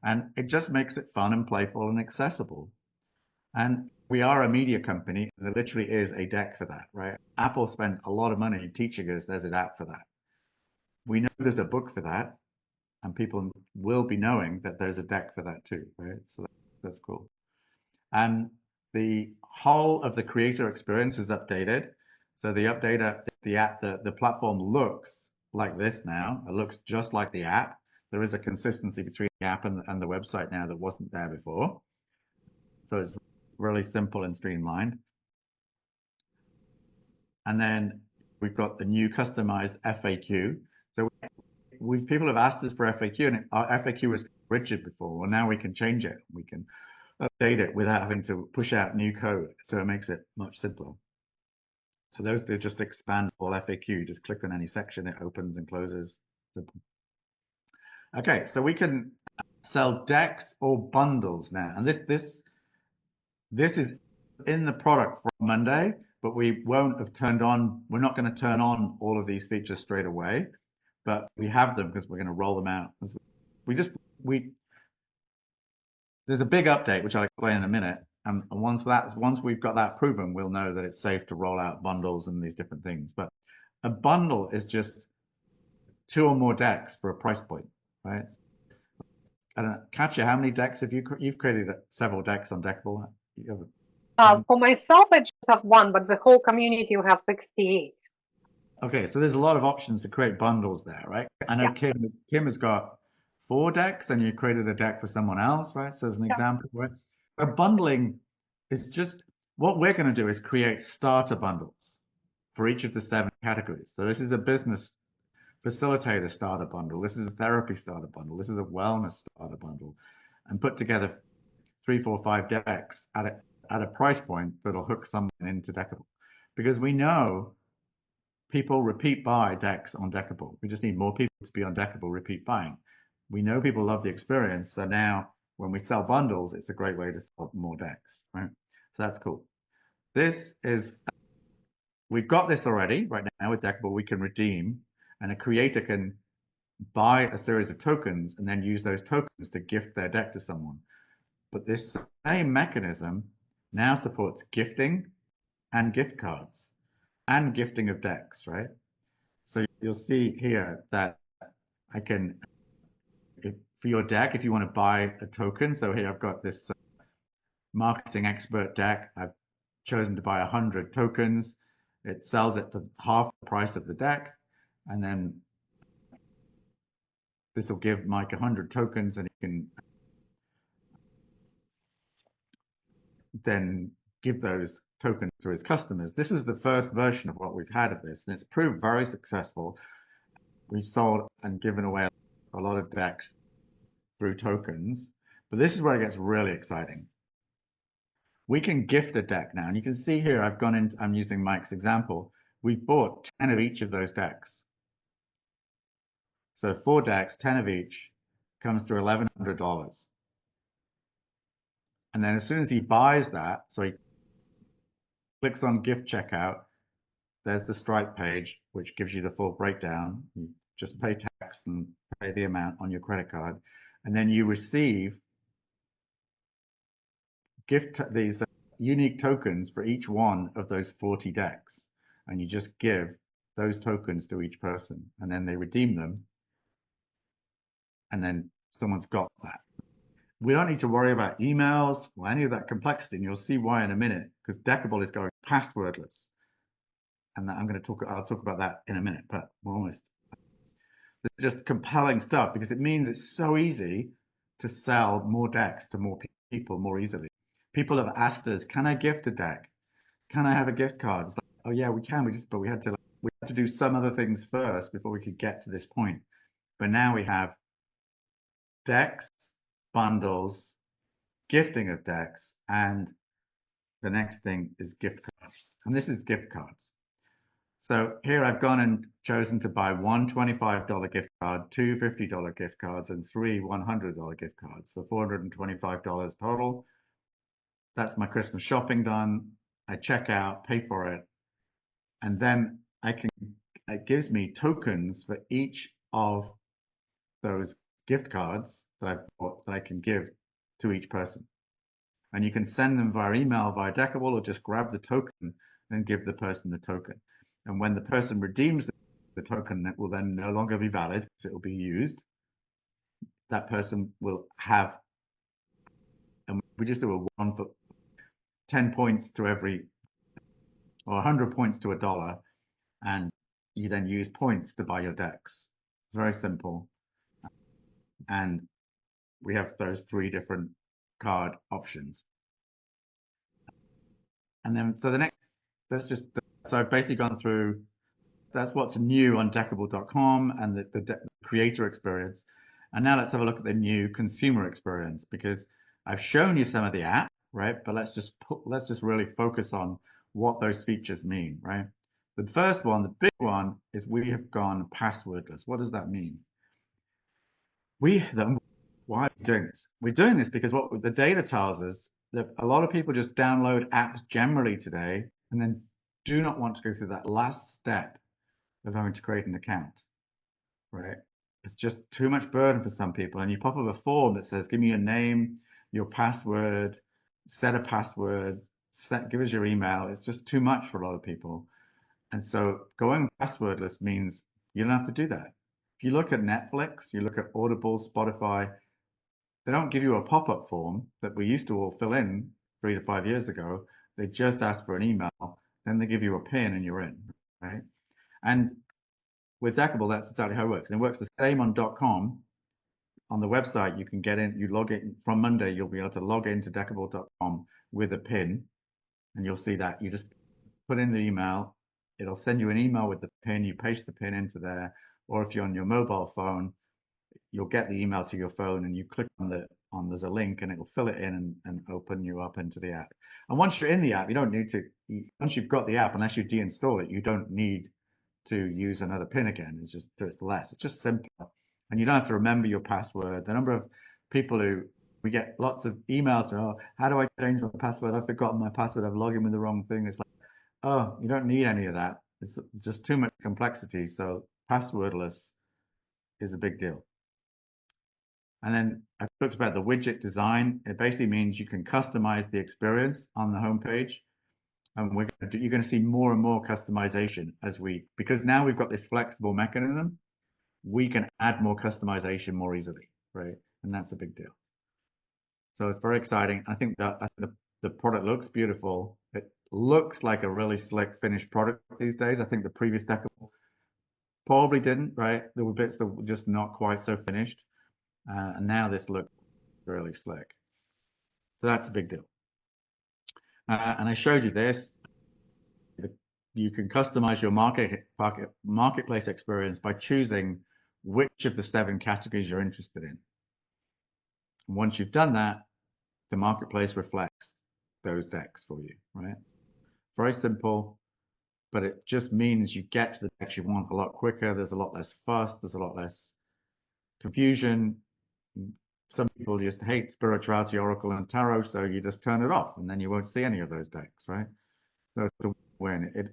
And it just makes it fun and playful and accessible. And we are a media company, and there literally is a deck for that, right? Apple spent a lot of money teaching us there's an app for that. We know there's a book for that, and people will be knowing that there's a deck for that too, right? So that's cool. And the whole of the creator experience is updated. So the the platform looks like this now. It looks just like the app. There is a consistency between the app and the website now that wasn't there before. So it's really simple and streamlined. And then we've got the new customized FAQ. So people have asked us for FAQ, and our FAQ was rigid before. Well, now we can change it. We can update it without having to push out new code. So it makes it much simpler. So those do just expand all FAQ. Just click on any section, it opens and closes. Simple. Okay, so we can sell decks or bundles now. And this is in the product from Monday, but we won't have turned on, we're not going to turn on all of these features straight away, but we have them because we're going to roll them out. There's a big update, which I'll explain in a minute. And once we've got that proven, we'll know that it's safe to roll out bundles and these different things. But a bundle is just 2 or more decks for a price point, right? I don't know, Katja, how many decks have you've created several decks on Deckible? For myself, I just have 1, but the whole community will have 68. Okay, so there's a lot of options to create bundles there, right? I know Kim has got 4 decks, and you created a deck for someone else, right? So as an example, right? But bundling is just, what we're going to do is create starter bundles for each of the 7 categories. So this is a business facilitator starter bundle. This is a therapy starter bundle. This is a wellness starter bundle, and put together 3, 4, 5 decks at a price point that'll hook someone into Deckible, because we know people repeat buy decks on Deckible. We just need more people to be on Deckible repeat buying. We know people love the experience, so now when we sell bundles, it's a great way to sell more decks, right? So that's cool. We've got this already right now with Deckible. We can redeem, and a creator can buy a series of tokens and then use those tokens to gift their deck to someone. But this same mechanism now supports gifting and gift cards and gifting of decks, right? So you'll see here that I can, for your deck, if you want to buy a token, so here I've got this marketing expert deck. I've chosen to buy 100 tokens. It sells it for half the price of the deck, and then this will give Mike 100 tokens, and he can then give those tokens to his customers. This is the first version of what we've had of this, and it's proved very successful. We've sold and given away a lot of decks through tokens, but this is where it gets really exciting. We can gift a deck now, and you can see here I'm using Mike's example. We've bought 10 of each of those decks. So 4 decks, 10 of each, comes to $1,100. And then as soon as he buys that, so he clicks on gift checkout, there's the Stripe page, which gives you the full breakdown. You just pay tax decks and pay the amount on your credit card. And then you receive these unique tokens for each one of those 40 decks. And you just give those tokens to each person, and then they redeem them. And then someone's got that. We don't need to worry about emails or any of that complexity, and you'll see why in a minute, because Deckible is going passwordless. And I'll talk about that in a minute, but we're almost. It's just compelling stuff because it means it's so easy to sell more decks to more people more easily. People have asked us, can I gift a deck? Can I have a gift card? It's like, oh yeah, we can. But we had to do some other things first before we could get to this point. But now we have decks, bundles, gifting of decks, and the next thing is gift cards. And this is gift cards. So here I've gone and chosen to buy one $25 gift card, two $50 gift cards, and three $100 gift cards for $425 total. That's my Christmas shopping done. I check out, pay for it, and then it gives me tokens for each of those gift cards that I've bought that I can give to each person. And you can send them via email, via Deckible, or just grab the token and give the person the token. And when the person redeems the token, that will then no longer be valid because it will be used. That person will have, and we just do a 1 for 10 points to every, or 100 points to $1, and you then use points to buy your decks. It's very simple. And we have those 3 different card options. And then, so the next, so I've basically gone through, that's what's new on Deckible.com and the creator experience. And now let's have a look at the new consumer experience, because I've shown you some of the app, right? But let's just really focus on what those features mean, right? The first one, the big one, is we have gone passwordless. What does that mean? Why are we doing this? We're doing this because what the data tells us that a lot of people just download apps generally today and then do not want to go through that last step of having to create an account, right? It's just too much burden for some people. And you pop up a form that says, give me your name, your password, set a password, give us your email. It's just too much for a lot of people. And so going passwordless means you don't have to do that. If you look at Netflix, you look at Audible, Spotify, they don't give you a pop-up form that we used to all fill in 3 to 5 years ago. They just ask for an email, then they give you a PIN and you're in, right? And with Deckible, that's exactly how it works. And it works the same on .com. On the website, you can get in, you log in from Monday, you'll be able to log into Deckible.com with a PIN, and you'll see that. You just put in the email, it'll send you an email with the PIN, you paste the PIN into there, or if you're on your mobile phone, you'll get the email to your phone and you click there's a link and it'll fill it in and open you up into the app. And once you're in the app, you don't need to, once you've got the app, unless you deinstall it, you don't need to use another PIN again. It's just simpler. And you don't have to remember your password. The number of people we get lots of emails, oh, how do I change my password? I've forgotten my password. I've logged in with the wrong thing. It's like, oh, you don't need any of that. It's just too much complexity. So passwordless is a big deal. And then I talked about the widget design. It basically means you can customize the experience on the homepage. And you're going to see more and more customization because now we've got this flexible mechanism, we can add more customization more easily, right? And that's a big deal. So it's very exciting. I think that the product looks beautiful. It looks like a really slick finished product these days. I think the previous Deckible probably didn't, right? There were bits that were just not quite so finished. And now this looks really slick. So that's a big deal. And I showed you this. You can customize your marketplace experience by choosing which of the 7 categories you're interested in. And once you've done that, the marketplace reflects those decks for you, right? Very simple, but it just means you get to the decks you want a lot quicker. There's a lot less fuss. There's a lot less confusion. Some people just hate spirituality, oracle, and tarot, so you just turn it off, and then you won't see any of those decks, right? So it's a win.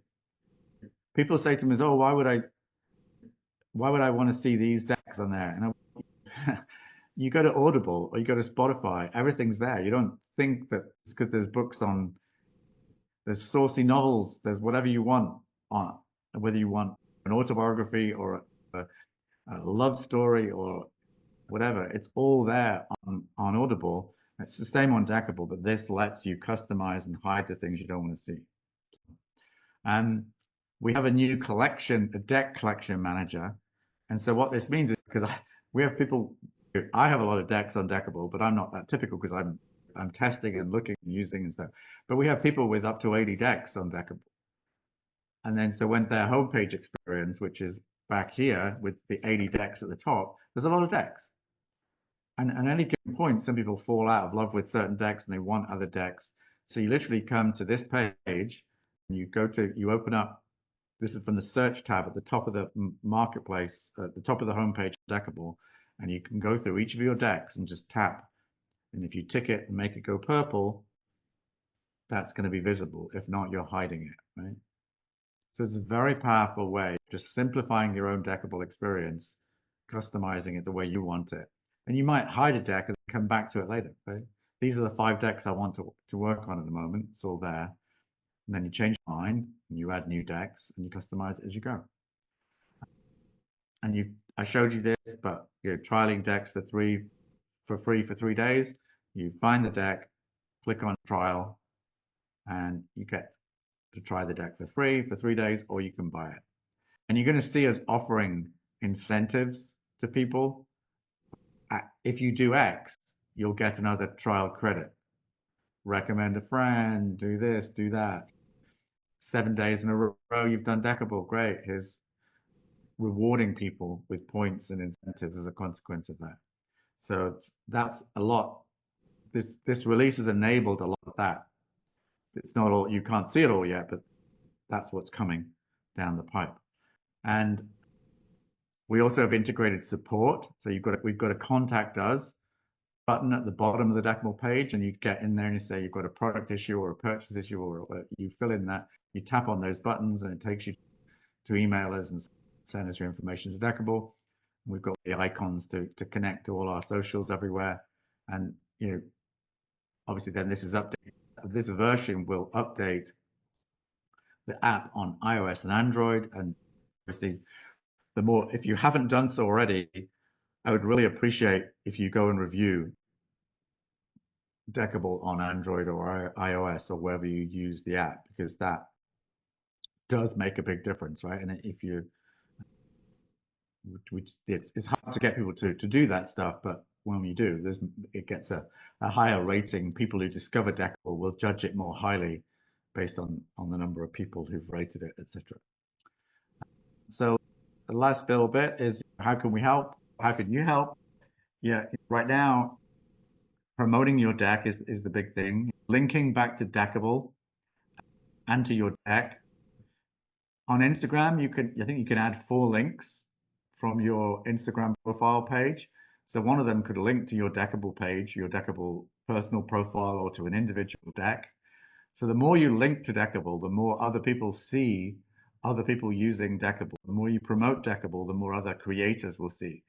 People say to me, "Oh, why would I want to see these decks decks on there. And you go to Audible or you go to Spotify, everything's there. You don't think that it's because there's books on, there's saucy novels, there's whatever you want on, whether you want an autobiography or a love story or whatever, it's all there on Audible. It's the same on Deckible, but this lets you customize and hide the things you don't want to see. And we have a new collection, a deck collection manager. And so what this means is, because we have people, I have a lot of decks on Deckible, but I'm not that typical because I'm testing and looking and using and stuff. But we have people with up to 80 decks on Deckible. And then so when their homepage experience, which is back here with the 80 decks at the top, there's a lot of decks. And at any given point, some people fall out of love with certain decks and they want other decks. So you literally come to this page and you open up, this is from the search tab at the top of the marketplace, at the top of the homepage of Deckible, and you can go through each of your decks and just tap. And if you tick it and make it go purple, that's going to be visible. If not, you're hiding it, right? So it's a very powerful way of just simplifying your own Deckible experience, customizing it the way you want it. And you might hide a deck and come back to it later, right? These are the 5 decks I want to work on at the moment. It's all there. And then you change your mind and you add new decks and you customize it as you go. And I showed you this, but you're trialing decks for free for 3 days. You find the deck, click on trial, and you get to try the deck for free for 3 days, or you can buy it. And you're going to see us offering incentives to people. If you do X, you'll get another trial credit. Recommend a friend, do this, do that. 7 days in a row, you've done Deckible. Great. Here's rewarding people with points and incentives as a consequence of that. So that's a lot. This release has enabled a lot of that. It's not all, you can't see it all yet, but that's what's coming down the pipe. And we also have integrated support. So we've got a contact us button at the bottom of the Deckible page, and you get in there and you say you've got a product issue or a purchase issue, or you fill in that, you tap on those buttons and it takes you to email us and send us your information to Deckible. We've got the icons to connect to all our socials everywhere. And obviously then this version will update the app on iOS and Android. And obviously if you haven't done so already, I would really appreciate if you go and review Deckible on Android or iOS or wherever you use the app, because that does make a big difference, right? And if it's hard to get people to do that stuff, but when we do, it gets a higher rating. People who discover Deckible will judge it more highly based on the number of people who've rated it, etc. So the last little bit is, how can we help? How can you help? Yeah, right now, promoting your deck is the big thing. Linking back to Deckible and to your deck. On Instagram, I think you can add 4 links from your Instagram profile page. So one of them could link to your Deckible page, your Deckible personal profile, or to an individual deck. So the more you link to Deckible, the more other people see other people using Deckible. The more you promote Deckible, the more other creators will see.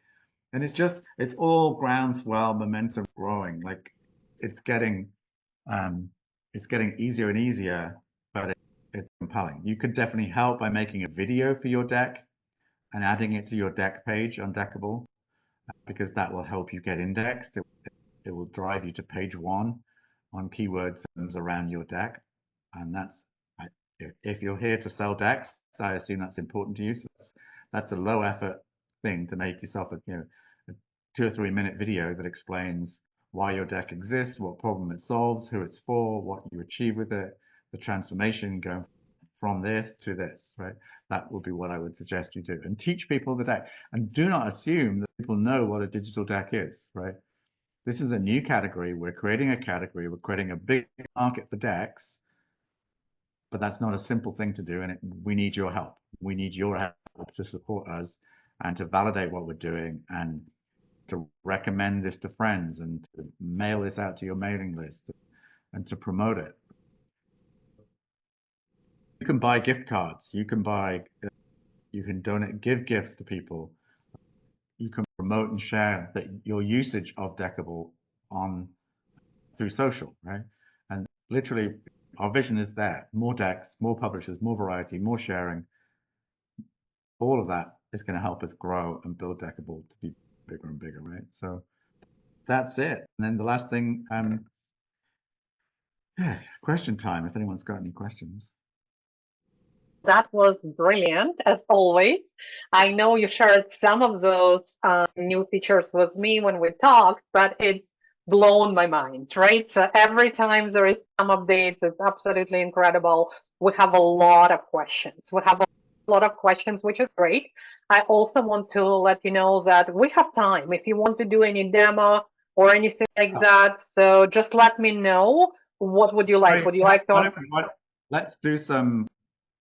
And it's all groundswell momentum growing. Like it's getting easier and easier, but it's compelling. You could definitely help by making a video for your deck and adding it to your deck page on Deckible, because that will help you get indexed. It will drive you to page 1 on keyword terms around your deck. And if you're here to sell decks, I assume that's important to you. So that's a low effort thing to make yourself a 2 or 3 minute video that explains why your deck exists, what problem it solves, who it's for, what you achieve with it, the transformation going from this to this, right? That would be what I would suggest you do. And teach people the deck. And do not assume that people know what a digital deck is, right? This is a new category. We're creating a category. We're creating a big market for decks, but that's not a simple thing to do. And we need your help. We need your help to support us and to validate what we're doing and to recommend this to friends and to mail this out to your mailing list and to promote it. You can buy gift cards. You can donate, give gifts to people. you can promote and share that your usage of Deckible through social, right? And literally, our vision is there: more decks, more publishers, more variety, more sharing. All of that is going to help us grow and build Deckible to be bigger and bigger, right? So that's it. And then the last thing, yeah, question time. If anyone's got any questions. That was brilliant, as always. I know you shared some of those new features with me when we talked, but it's blown my mind, right? So every time there is some updates, it's absolutely incredible. We have a lot of questions. We have a lot of questions, which is great. I also want to let you know that we have time. If you want to do any demo or anything like that, so just let me know. What would you like? Would you like to answer?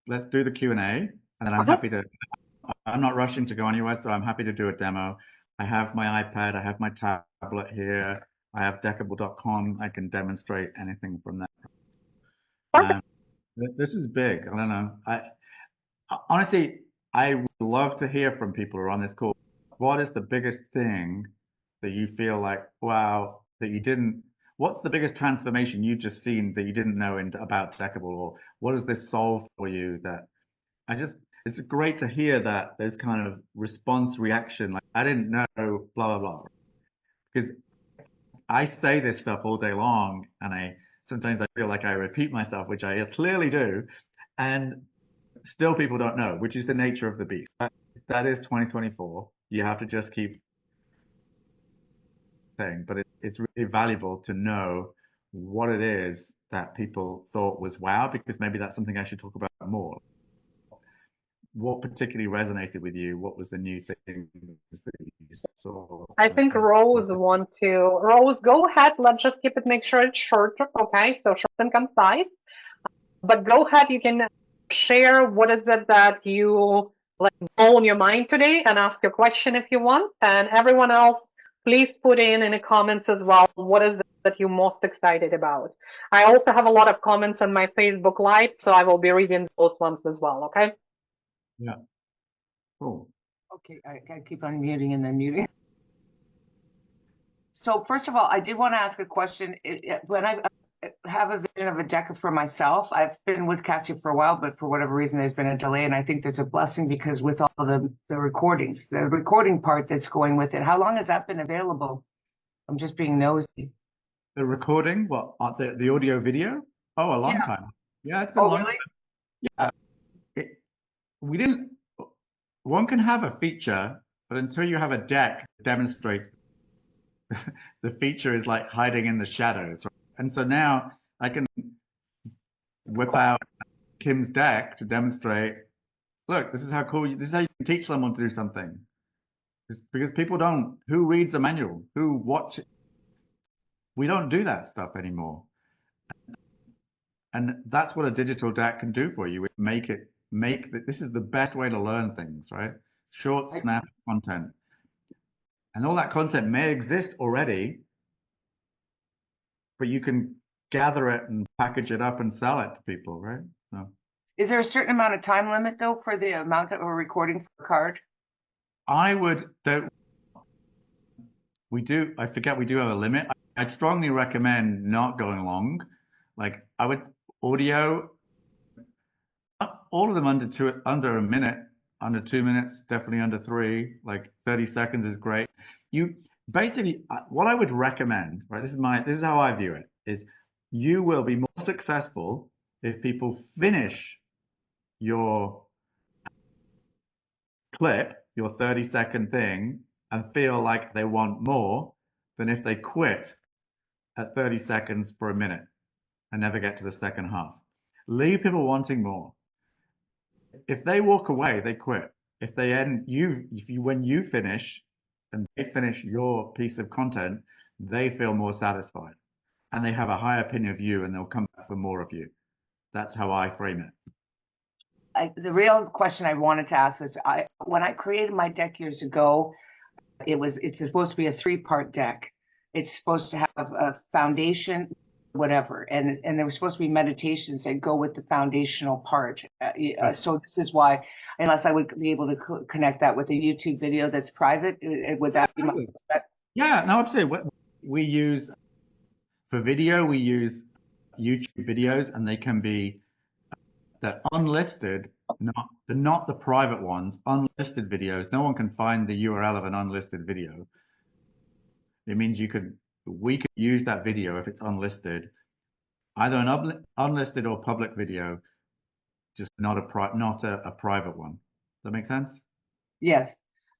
Let's do the Q&A, and then I'm happy to, I'm not rushing to go anywhere, so I'm happy to do a demo. I have my iPad, I have my tablet here, I have Deckible.com, I can demonstrate anything from there. This is big, I don't know. Honestly, I would love to hear from people who are on this call. What is the biggest thing that you feel like, wow, that you didn't, what's the biggest transformation you've just seen that you didn't know about Deckible, or what does this solve for you? That it's great to hear that there's kind of response reaction, like I didn't know, blah, blah, blah. Because I say this stuff all day long, and sometimes I feel like I repeat myself, which I clearly do, and still people don't know, which is the nature of the beast. That is 2024. You have to just keep saying, but it's really valuable to know what it is that people thought was wow, because maybe that's something I should talk about more. What particularly resonated with you? What was the new thing that you saw? I think Rose Rose, go ahead. Let's just make sure it's short. Okay, so short and concise. But go ahead, you can share what is it that you like blown your mind today, and ask your question if you want. And everyone else, please put in the comments as well, what is it that you're most excited about. I also have a lot of comments on my Facebook Live, so I will be reading those ones as well, okay? Yeah. Cool. Okay, I keep unmuting and then muting. So first of all, I did want to ask a question. When I have a vision of a deck for myself, I've been with Katya for a while, but for whatever reason, there's been a delay. And I think there's a blessing because with all the recordings, the recording part that's going with it, how long has that been available? I'm just being nosy. The recording, what, the audio video? Oh, a long time. Yeah, it's been a long time. Yeah. We didn't, one can have a feature, but until you have a deck that demonstrates the feature is like hiding in the shadows. Right? And so now I can whip out Kim's deck to demonstrate, look, this is how cool, this is how you can teach someone to do something. It's because people don't, who reads a manual? Who watch it? We don't do that stuff anymore. And that's what a digital deck can do for you. This is the best way to learn things, right? Short, snap content. And all that content may exist already, but you can gather it and package it up and sell it to people, right? So, is there a certain amount of time limit though for the amount that we're recording for a card? I forget we do have a limit. I'd strongly recommend not going long. Like audio, all of them under a minute, under 2 minutes, definitely under 3, like 30 seconds is great. You basically, what I would recommend, right? This is how I view it, is you will be more successful if people finish your clip, your 30-second thing, and feel like they want more than if they quit at 30 seconds for a minute and never get to the second half. Leave people wanting more. If they walk away, they quit. If when you finish and they finish your piece of content, they feel more satisfied and they have a high opinion of you and they'll come back for more of you. That's how I frame it. The real question I wanted to ask is, when I created my deck years ago, it's supposed to be a 3-part deck. It's supposed to have a foundation, whatever, and there were supposed to be meditations that go with the foundational part. So this is why, unless I would be able to connect that with a YouTube video that's private, would that be my respect? Yeah, no, absolutely. We use, for video, we use YouTube videos, and they can be the unlisted, not the private ones, unlisted videos. No one can find the URL of an unlisted video. It means we could use that video if it's unlisted, either an unlisted or public video, just not a private one. Does that make sense? Yes.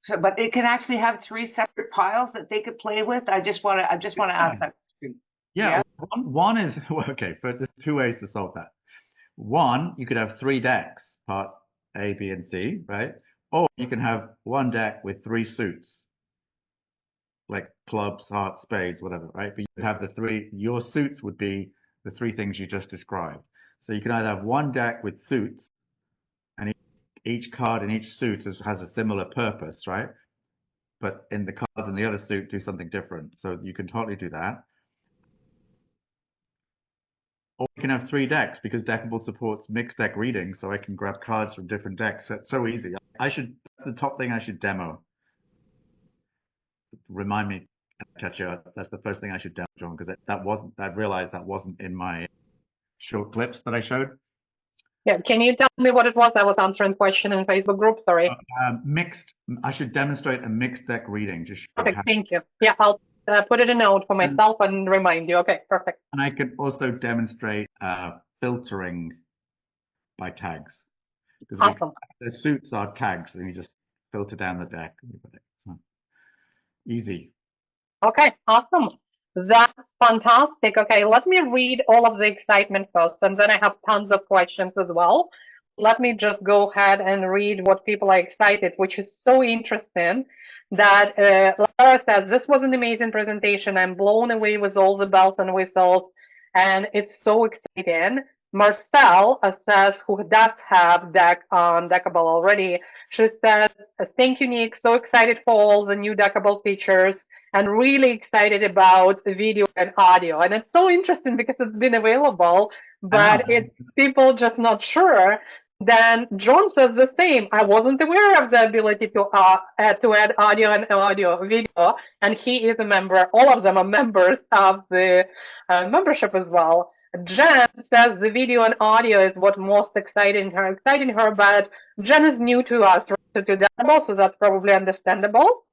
So, but it can actually have 3 separate piles that they could play with. I just want to ask that question. Yeah. One is okay. But there's 2 ways to solve that. One, you could have 3 decks, part A, B, and C, right? Or you can have 1 deck with 3 suits, like clubs, hearts, spades, whatever, right? But you could have your suits would be the 3 things you just described. So you can either have 1 deck with suits, and each card in each suit has a similar purpose, right? But in the cards in the other suit do something different. So you can totally do that. Or we can have 3 decks, because Deckible supports mixed deck reading, so I can grab cards from different decks. It's so easy. That's the top thing I should demo. Remind me, catch you up. That's the first thing I should demo, John, because I realized that wasn't in my short clips that I showed. Yeah, can you tell me what it was? I was answering question in Facebook group, sorry. I should demonstrate a mixed deck reading. Okay, thank you. Yeah, I'll put it in a note for myself and remind you. Okay, perfect. And I could also demonstrate filtering by tags. Awesome. The suits are tags, and you just filter down the deck. Easy. Okay, awesome. That's fantastic. Okay, let me read all of the excitement first, and then I have tons of questions as well. Let me just go ahead and read what people are excited, which is so interesting that Lara says, this was an amazing presentation. I'm blown away with all the bells and whistles, and it's so exciting. Marcel says, who does have Deckible already, she says, thank you, Nick. So excited for all the new Deckible features, and really excited about video and audio. And it's so interesting because it's been available, but it's people just not sure. Then John says the same. I wasn't aware of the ability to add audio and video, and he is a member. All of them are members of the membership as well. Jen says the video and audio is what most exciting her, but Jen is new to us, right, to Deckible, so that's probably understandable.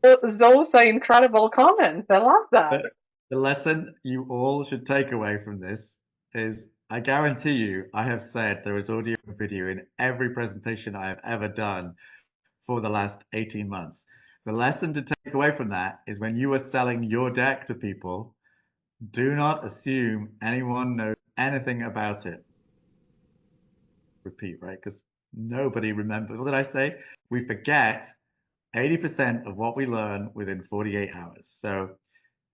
Those are incredible comments. I love that. The lesson you all should take away from this is, I guarantee you, I have said there is audio and video in every presentation I have ever done for the last 18 months. The lesson to take away from that is, when you are selling your deck to people, do not assume anyone knows anything about it. Repeat, right? Because nobody remembers. What did I say? We forget 80% of what we learn within 48 hours. So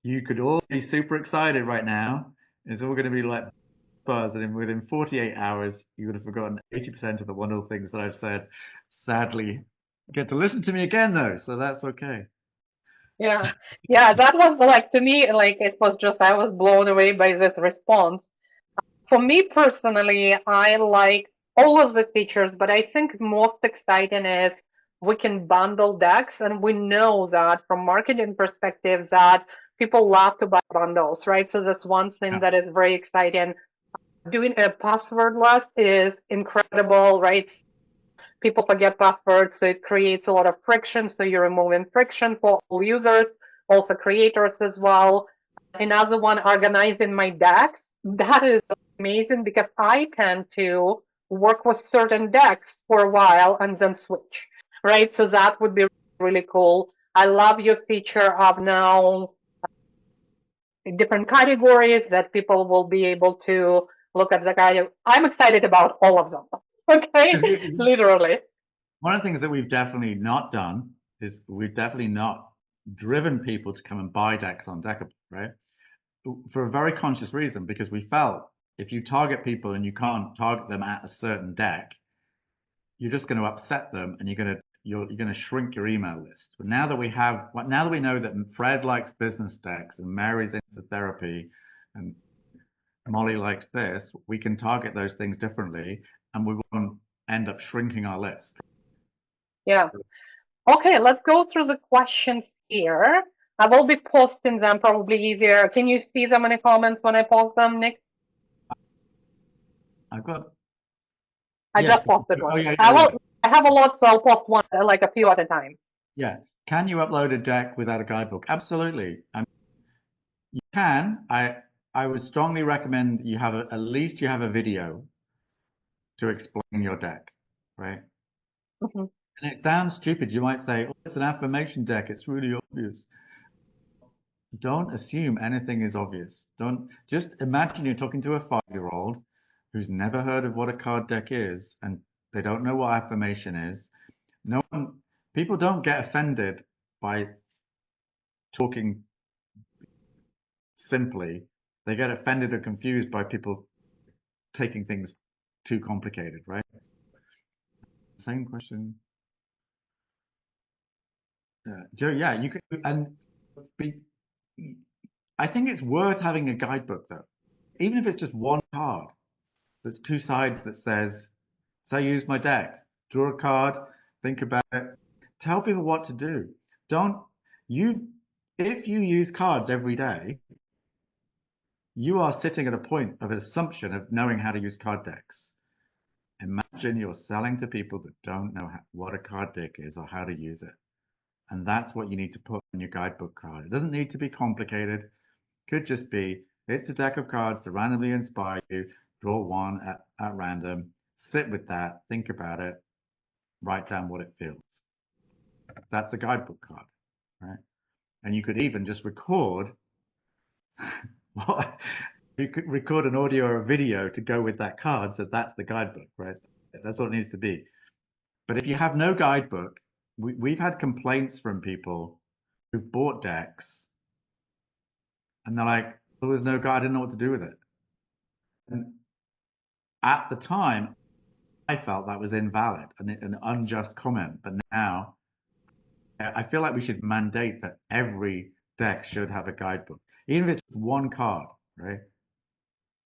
you could all be super excited right now. It's all going to be like buzz, and within 48 hours, you would have forgotten 80% of the wonderful things that I've said. Sadly, you get to listen to me again, though, so that's okay. Yeah, that was like, to me, like, it was just, I was blown away by this response. For me personally, I like all of the features, but I think most exciting is we can bundle decks, and we know that from marketing perspective that people love to buy bundles, right? So that's one thing that is very exciting. Doing a passwordless is incredible, right? People forget passwords, so it creates a lot of friction. So you're removing friction for all users, also creators as well. Another one, organizing my decks. That is amazing because I tend to work with certain decks for a while and then switch, right? So that would be really cool. I love your feature of now different categories that people will be able to look at the category. I'm excited about all of them. Okay, literally. One of the things that we've definitely not done is we've definitely not driven people to come and buy decks on Deckible, right? For a very conscious reason, because we felt if you target people and you can't target them at a certain deck, you're just going to upset them, and you're going to shrink your email list. But now that we know that Fred likes business decks and Mary's into therapy, and Molly likes this, we can target those things differently and we won't end up shrinking our list. Yeah. Okay, let's go through the questions here. I will be posting them, probably easier. Can you see them in the comments when I post them, Nick? I've got. I Yes. just posted one. Oh, yeah, I have a lot, so I'll post one, like a few at a time. Yeah. Can you upload a deck without a guidebook? Absolutely. You can. I would strongly recommend you have at least you have a video to explain your deck, right? Mm-hmm. And it sounds stupid. You might say, "Oh, it's an affirmation deck. It's really obvious." Don't assume anything is obvious. Don't just imagine you're talking to a 5-year-old who's never heard of what a card deck is and they don't know what affirmation is. People don't get offended by talking simply. They get offended or confused by people taking things too complicated, right? Same question. Joe, yeah, you could, and I think it's worth having a guidebook though, even if it's just one card that's 2 sides that says, so I use my deck, draw a card, think about it, tell people what to do. If you use cards every day, you are sitting at a point of assumption of knowing how to use card decks. Imagine you're selling to people that don't know what a card deck is or how to use it. And that's what you need to put on your guidebook card. It doesn't need to be complicated. Could just be, it's a deck of cards to randomly inspire you, draw one at random, sit with that, think about it, write down what it feels. That's a guidebook card, right? And you could even just record, you could record an audio or a video to go with that card. So that's the guidebook, right? That's what it needs to be. But if you have no guidebook, we've had complaints from people who've bought decks and they're like, there was no guide, I didn't know what to do with it. And at the time, I felt that was invalid and an unjust comment. But now I feel like we should mandate that every deck should have a guidebook, even if it's one card, right?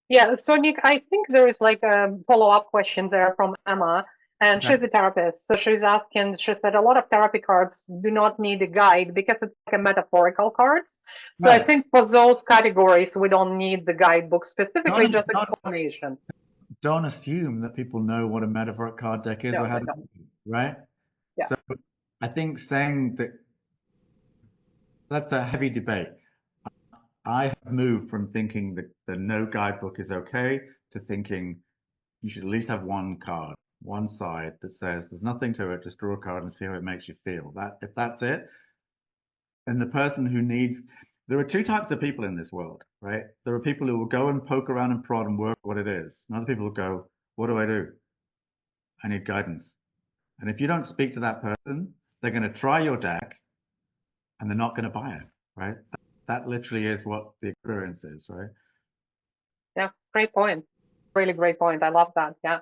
Yeah, so Nick, I think there is like a follow-up question there from Emma, and Okay. she's a therapist. So she's asking, she said a lot of therapy cards do not need a guide because it's like a metaphorical cards. So I Right. think for those categories, we don't need the guidebook specifically, just explanation. Don't assume that people know what a metaphoric card deck is or how to, right? Yeah. So I think saying that that's a heavy debate. I have moved from thinking that the no guidebook is okay to thinking you should at least have one card, one side that says there's nothing to it, just draw a card and see how it makes you feel. That if that's it, and the person who needs, there are 2 types of people in this world, right? There are people who will go and poke around and prod and work what it is. And other people will go, what do I do? I need guidance. And if you don't speak to that person, they're going to try your deck and they're not going to buy it, right? That literally is what the experience is, right? Yeah, great point. Really great point. I love that. Yeah.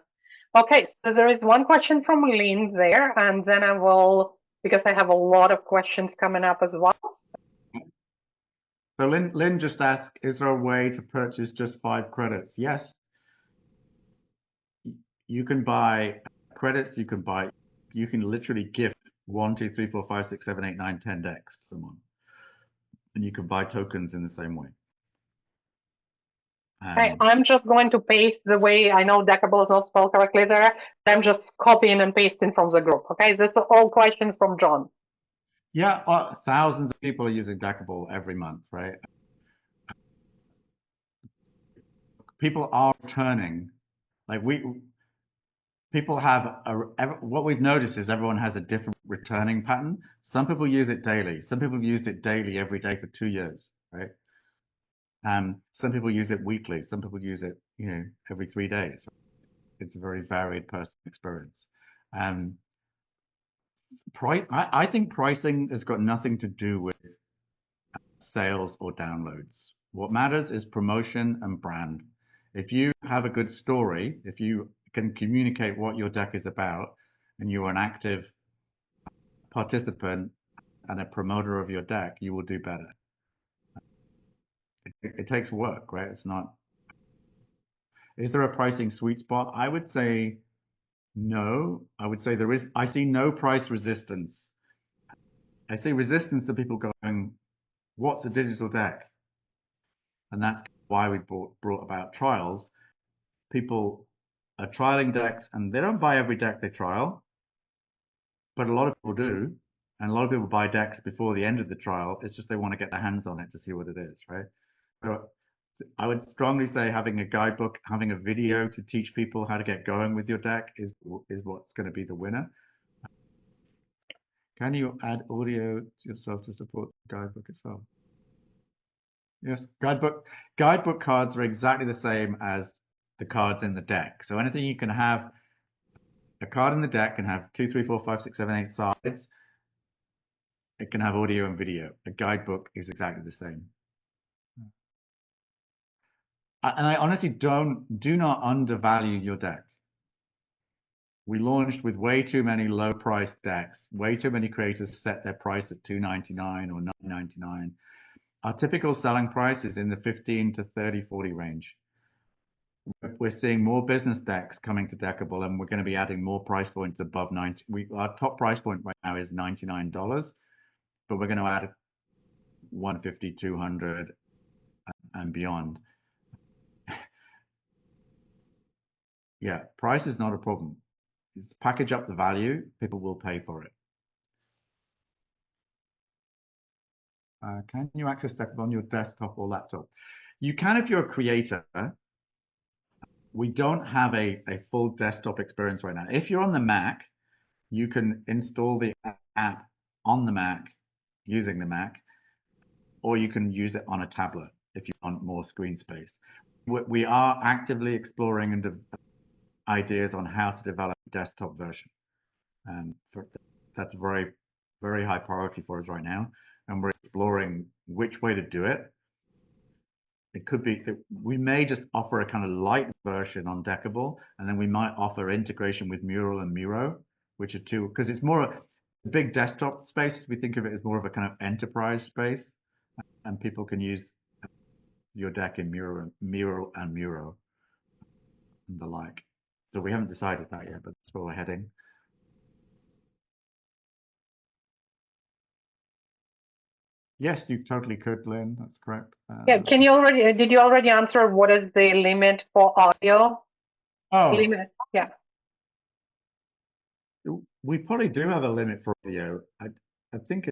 Okay, so there is one question from Lynn there, and then I will, because I have a lot of questions coming up as well. So Lynn just asked, is there a way to purchase just 5 credits? Yes. You can buy credits, you can literally gift 1, 2, 3, 4, 5, 6, 7, 8, 9, 10 decks to someone. And you can buy tokens in the same way. Okay, I'm just going to paste the way I know Deckible is not spelled correctly there. I'm just copying and pasting from the group. Okay, that's all questions from John. Yeah, thousands of people are using Deckible every month, right? People are returning. Like people have what we've noticed is everyone has a different returning pattern. Some people use it daily. Some people have used it daily every day for 2 years, right? Some people use it weekly. Some people use it, every 3 days. It's a very varied personal experience. I think pricing has got nothing to do with sales or downloads. What matters is promotion and brand. If you have a good story, if you can communicate what your deck is about, and you're an active participant and a promoter of your deck, you will do better. It takes work, right? It's not. Is there a pricing sweet spot? I would say no. I would say I see no price resistance. I see resistance to people going, what's a digital deck? And that's why we brought about trials. People are trialing decks and they don't buy every deck they trial, but a lot of people do. And a lot of people buy decks before the end of the trial. It's just they want to get their hands on it to see what it is, right? So I would strongly say having a guidebook, having a video to teach people how to get going with your deck is what's going to be the winner. Can you add audio to yourself to support the guidebook itself? Yes, guidebook cards are exactly the same as the cards in the deck. So anything you can have, a card in the deck can have 2, 3, 4, 5, 6, 7, 8 sides. It can have audio and video. A guidebook is exactly the same. And I honestly do not undervalue your deck. We launched with way too many low price decks. Way too many creators set their price at $2.99 or $9.99. Our typical selling price is in the 15 to 30, 40 range. We're seeing more business decks coming to Deckible, and we're going to be adding more price points above 90. Our top price point right now is $99, but we're going to add 150, 200, and beyond. Yeah, price is not a problem. It's package up the value, people will pay for it. Can you access Deckible on your desktop or laptop? You can if you're a creator. We don't have a full desktop experience right now. If you're on the Mac, you can install the app on the Mac using the Mac, or you can use it on a tablet if you want more screen space. We are actively exploring and ideas on how to develop a desktop version. That's a very, very high priority for us right now. And we're exploring which way to do it. It could be that we may just offer a kind of light version on Deckible, and then we might offer integration with Mural and Miro, which are two, because it's more a big desktop space. We think of it as more of a kind of enterprise space, and people can use your deck in Mural and Miro and the like. So we haven't decided that yet, but that's where we're heading. Yes, you totally could, Lynn. That's correct. Yeah, did you already answer what is the limit for audio? Oh, limit, yeah. We probably do have a limit for audio. I think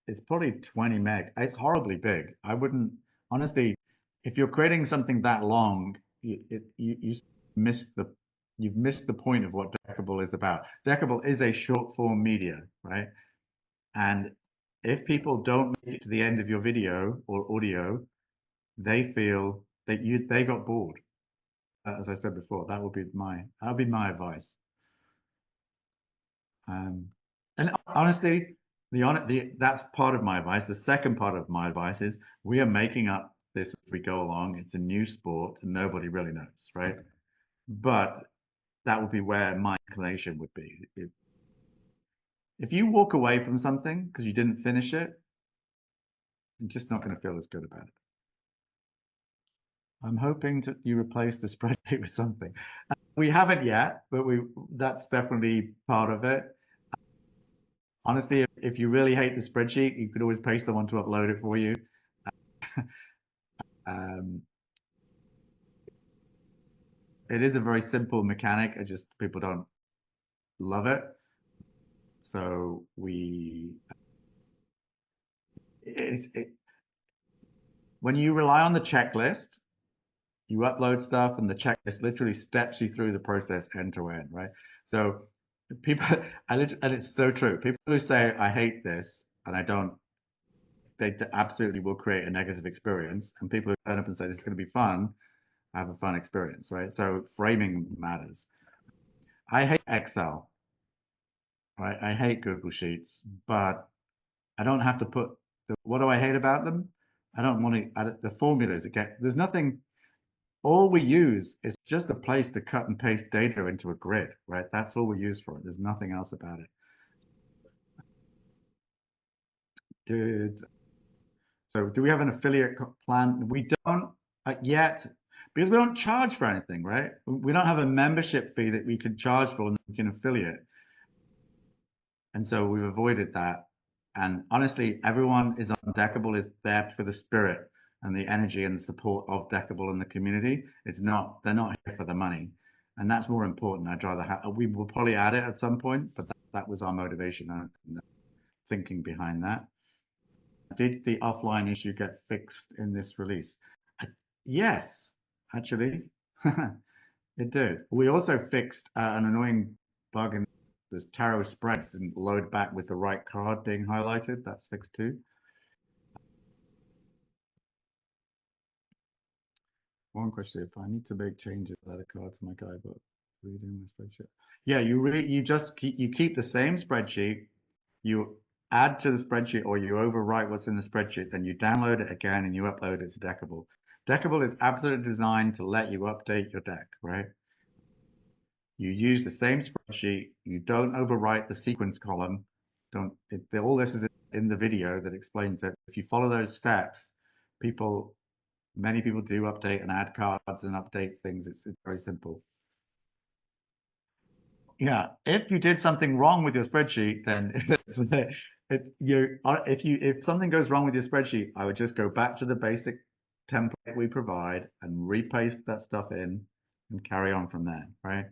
it's probably 20 meg. It's horribly big. I wouldn't, honestly, if you're creating something that long, you've missed the point of what Deckible is about. Deckible is a short form media, right? And if people don't make it to the end of your video or audio, they feel that they got bored. As I said before, that would be my advice. And honestly, that's part of my advice. The second part of my advice is we are making up this as we go along. It's a new sport and nobody really knows, right? But that would be where my inclination would be. If you walk away from something because you didn't finish it, you're just not going to feel as good about it. I'm hoping you replace the spreadsheet with something. We haven't yet, but that's definitely part of it. Honestly, if you really hate the spreadsheet, you could always pay someone to upload it for you. It is a very simple mechanic. It just people don't love it. So when you rely on the checklist, you upload stuff, and the checklist literally steps you through the process end to end, right? So people, and it's so true. People who say I hate this and I don't, they absolutely will create a negative experience. And people who turn up and say this is going to be fun, have a fun experience, right? So framing matters. I hate Excel, right? I hate Google Sheets, but I don't have to put what do I hate about them? I don't want to, the formulas, there's nothing, all we use is just a place to cut and paste data into a grid, right? That's all we use for it. There's nothing else about it. So do we have an affiliate plan? We don't yet, because we don't charge for anything, right? We don't have a membership fee that we can charge for and we can affiliate. And so we've avoided that. And honestly, everyone is on Deckible is there for the spirit and the energy and the support of Deckible and the community. It's not, they're not here for the money. And that's more important. I'd rather have, we will probably add it at some point, but that was our motivation and thinking behind that. Did the offline issue get fixed in this release? Yes, actually, it did. We also fixed an annoying bug in the tarot spreads didn't load back with the right card being highlighted. That's fixed too. One question: if I need to make changes, add a card to my guidebook, reading my spreadsheet. Yeah, you just keep the same spreadsheet. You add to the spreadsheet or you overwrite what's in the spreadsheet, then you download it again and you upload it to Deckible. Deckible is absolutely designed to let you update your deck, right? You use the same spreadsheet, you don't overwrite the sequence column. All this is in the video that explains it. If you follow those steps, many people do update and add cards and update things. It's very simple. Yeah, if you did something wrong with your spreadsheet, then if something goes wrong with your spreadsheet, I would just go back to the basic template we provide and repaste that stuff in and carry on from there, right?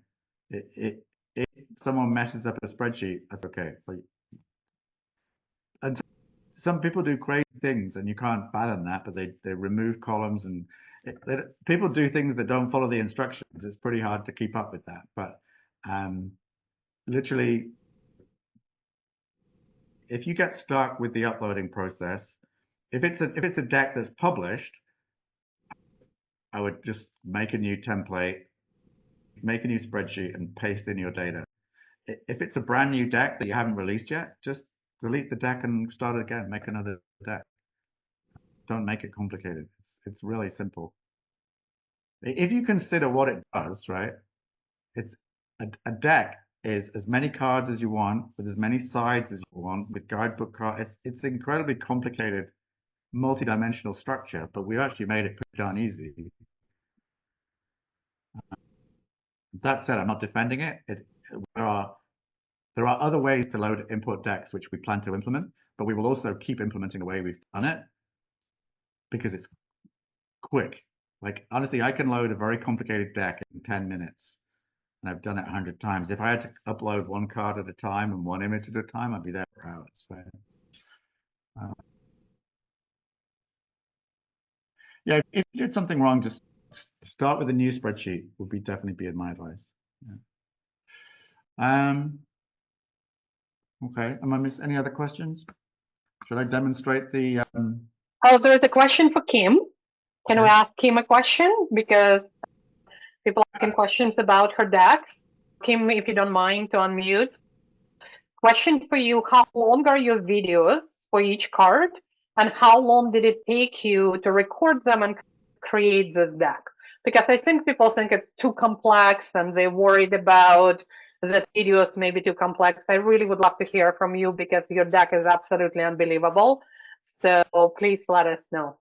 If someone messes up a spreadsheet, that's okay. And some people do crazy things and you can't fathom that, but they remove columns and people do things that don't follow the instructions. It's pretty hard to keep up with that, but literally, if you get stuck with the uploading process, if it's a deck that's published, I would just make a new template, make a new spreadsheet, and paste in your data. If it's a brand new deck that you haven't released yet, just delete the deck and start it again. Make another deck. Don't make it complicated. It's really simple. If you consider what it does, right? It's a deck is as many cards as you want, with as many sides as you want, with guidebook cards. It's incredibly complicated, multi-dimensional structure, but we actually made it pretty darn easy. That said, I'm not defending it. There are other ways to load import decks which we plan to implement, but we will also keep implementing the way we've done it because it's quick. Like honestly, I can load a very complicated deck in 10 minutes. And I've done it 100 times. If I had to upload one card at a time and one image at a time, I'd be there for hours. So, yeah, if you did something wrong, just start with a new spreadsheet. Would definitely be my advice. Yeah. Okay. Am I missing any other questions? Should I demonstrate the? Oh, there's a question for Kim. Can we ask Kim a question? Because people are asking questions about her decks. Kim, if you don't mind to unmute. Question for you, how long are your videos for each card? And how long did it take you to record them and create this deck? Because I think people think it's too complex and they're worried about that videos may be too complex. I really would love to hear from you because your deck is absolutely unbelievable. So please let us know.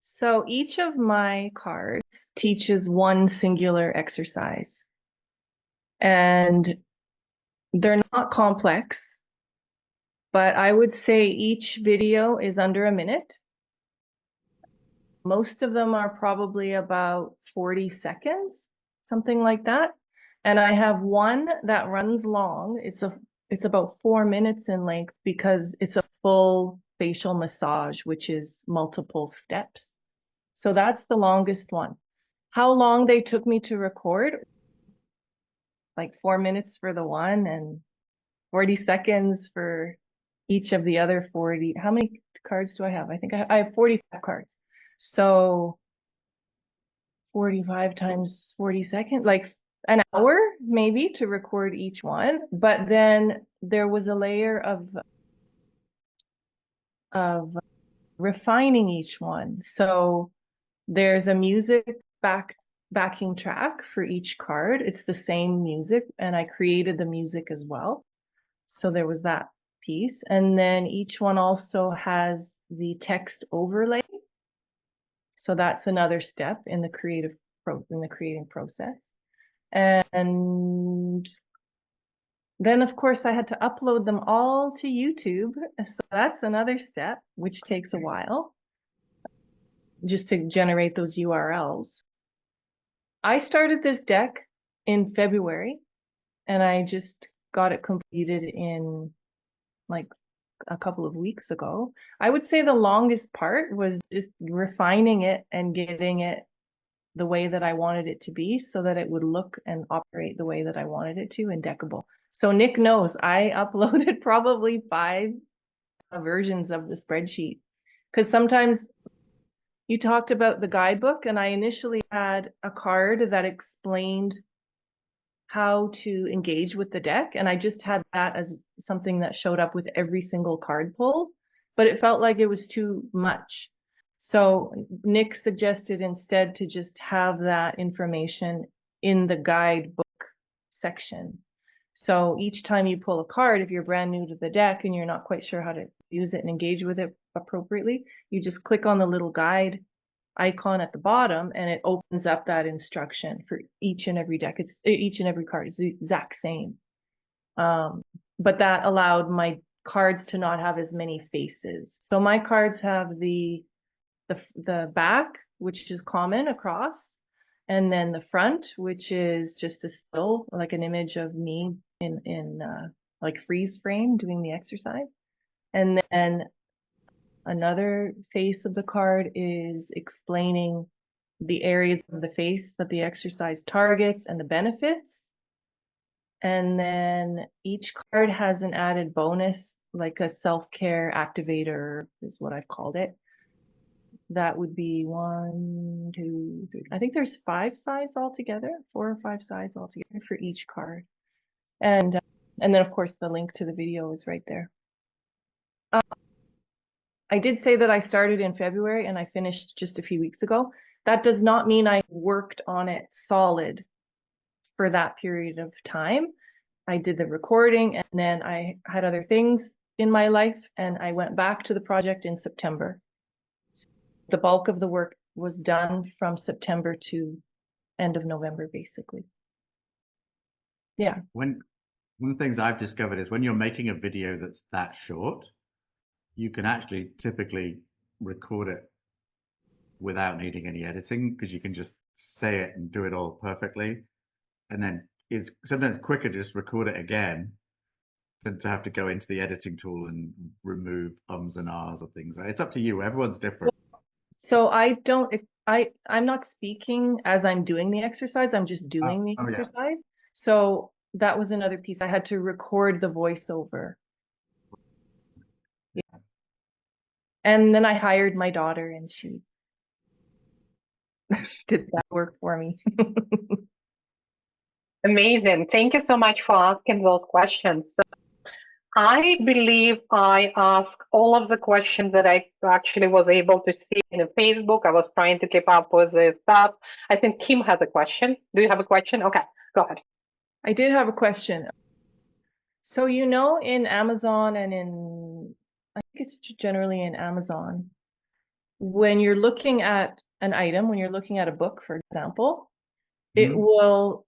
So each of my cards teaches one singular exercise. And they're not complex, but I would say each video is under a minute. Most of them are probably about 40 seconds, something like that. And I have one that runs long. It's about 4 minutes in length because it's a full facial massage, which is multiple steps. So that's the longest one. How long they took me to record? Like 4 minutes for the one and 40 seconds for each of the other 40. How many cards do I have? I think I have 45 cards. So 45 times 40 seconds, like an hour maybe to record each one. But then there was a layer of refining each one. So there's a music backing track for each card. It's the same music, and I created the music as well. So there was that piece. And then each one also has the text overlay. So that's another step in the creating process. And then of course I had to upload them all to YouTube. So that's another step, which takes a while just to generate those URLs. I started this deck in February and I just got it completed in like a couple of weeks ago. I would say the longest part was just refining it and getting it the way that I wanted it to be so that it would look and operate the way that I wanted it to in Deckible. So Nick knows I uploaded probably 5 versions of the spreadsheet because sometimes you talked about the guidebook and I initially had a card that explained how to engage with the deck. And I just had that as something that showed up with every single card pull, but it felt like it was too much. So Nick suggested instead to just have that information in the guidebook section. So each time you pull a card, if you're brand new to the deck and you're not quite sure how to use it and engage with it appropriately, you just click on the little guide icon at the bottom and it opens up that instruction for each and every deck. It's each and every card is the exact same. But that allowed my cards to not have as many faces. So my cards have the back, which is common across, and then the front, which is just a still, like an image of me in like freeze frame doing the exercise. And then another face of the card is explaining the areas of the face that the exercise targets and the benefits. And then each card has an added bonus, like a self-care activator is what I've called it. That would be 1, 2, 3. I think there's 5 sides altogether, 4 or 5 sides altogether for each card. And then of course the link to the video is right there. I did say that I started in February and I finished just a few weeks ago. That does not mean I worked on it solid for that period of time. I did the recording and then I had other things in my life and I went back to the project in September. The bulk of the work was done from September to end of November, basically. Yeah. One of the things I've discovered is when you're making a video that's that short, you can actually typically record it without needing any editing because you can just say it and do it all perfectly. And then it's sometimes quicker to just record it again than to have to go into the editing tool and remove ums and ahs or things. Right? It's up to you. Everyone's different. So I'm not speaking as I'm doing the exercise. I'm just doing the exercise. Yeah. So that was another piece. I had to record the voiceover. Yeah. And then I hired my daughter and she did that work for me. Amazing. Thank you so much for asking those questions. I believe I asked all of the questions that I actually was able to see in Facebook. I was trying to keep up with the stuff. I think Kim has a question. Do you have a question? Okay, go ahead. I did have a question. So, you know, in Amazon and I think it's generally in Amazon, when you're looking at an item, when you're looking at a book, for example, it will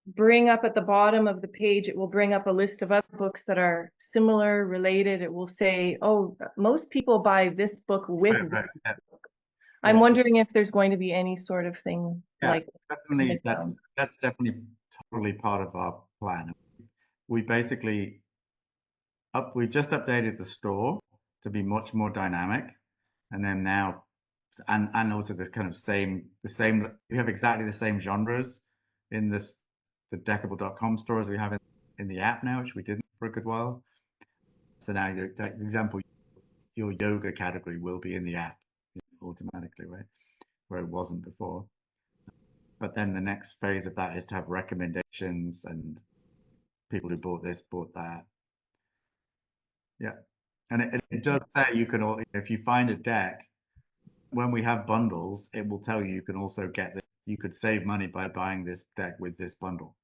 bring up at the bottom of the page, it will bring up a list of other books that are similar, related. It will say, oh, most people buy this book with this book. I'm wondering if there's going to be any sort of thing like definitely that's definitely totally part of our plan. We basically we've just updated the store to be much more dynamic, and then now and also this kind of we have exactly the same genres in the Deckible.com store as we have in the app now, which we didn't for a good while. So now, for example, your yoga category will be in the app automatically, right? Where it wasn't before. But then the next phase of that is to have recommendations and people who bought this, bought that. Yeah. And it does say you can, if you find a deck, when we have bundles, it will tell you can also get this. You could save money by buying this deck with this bundle.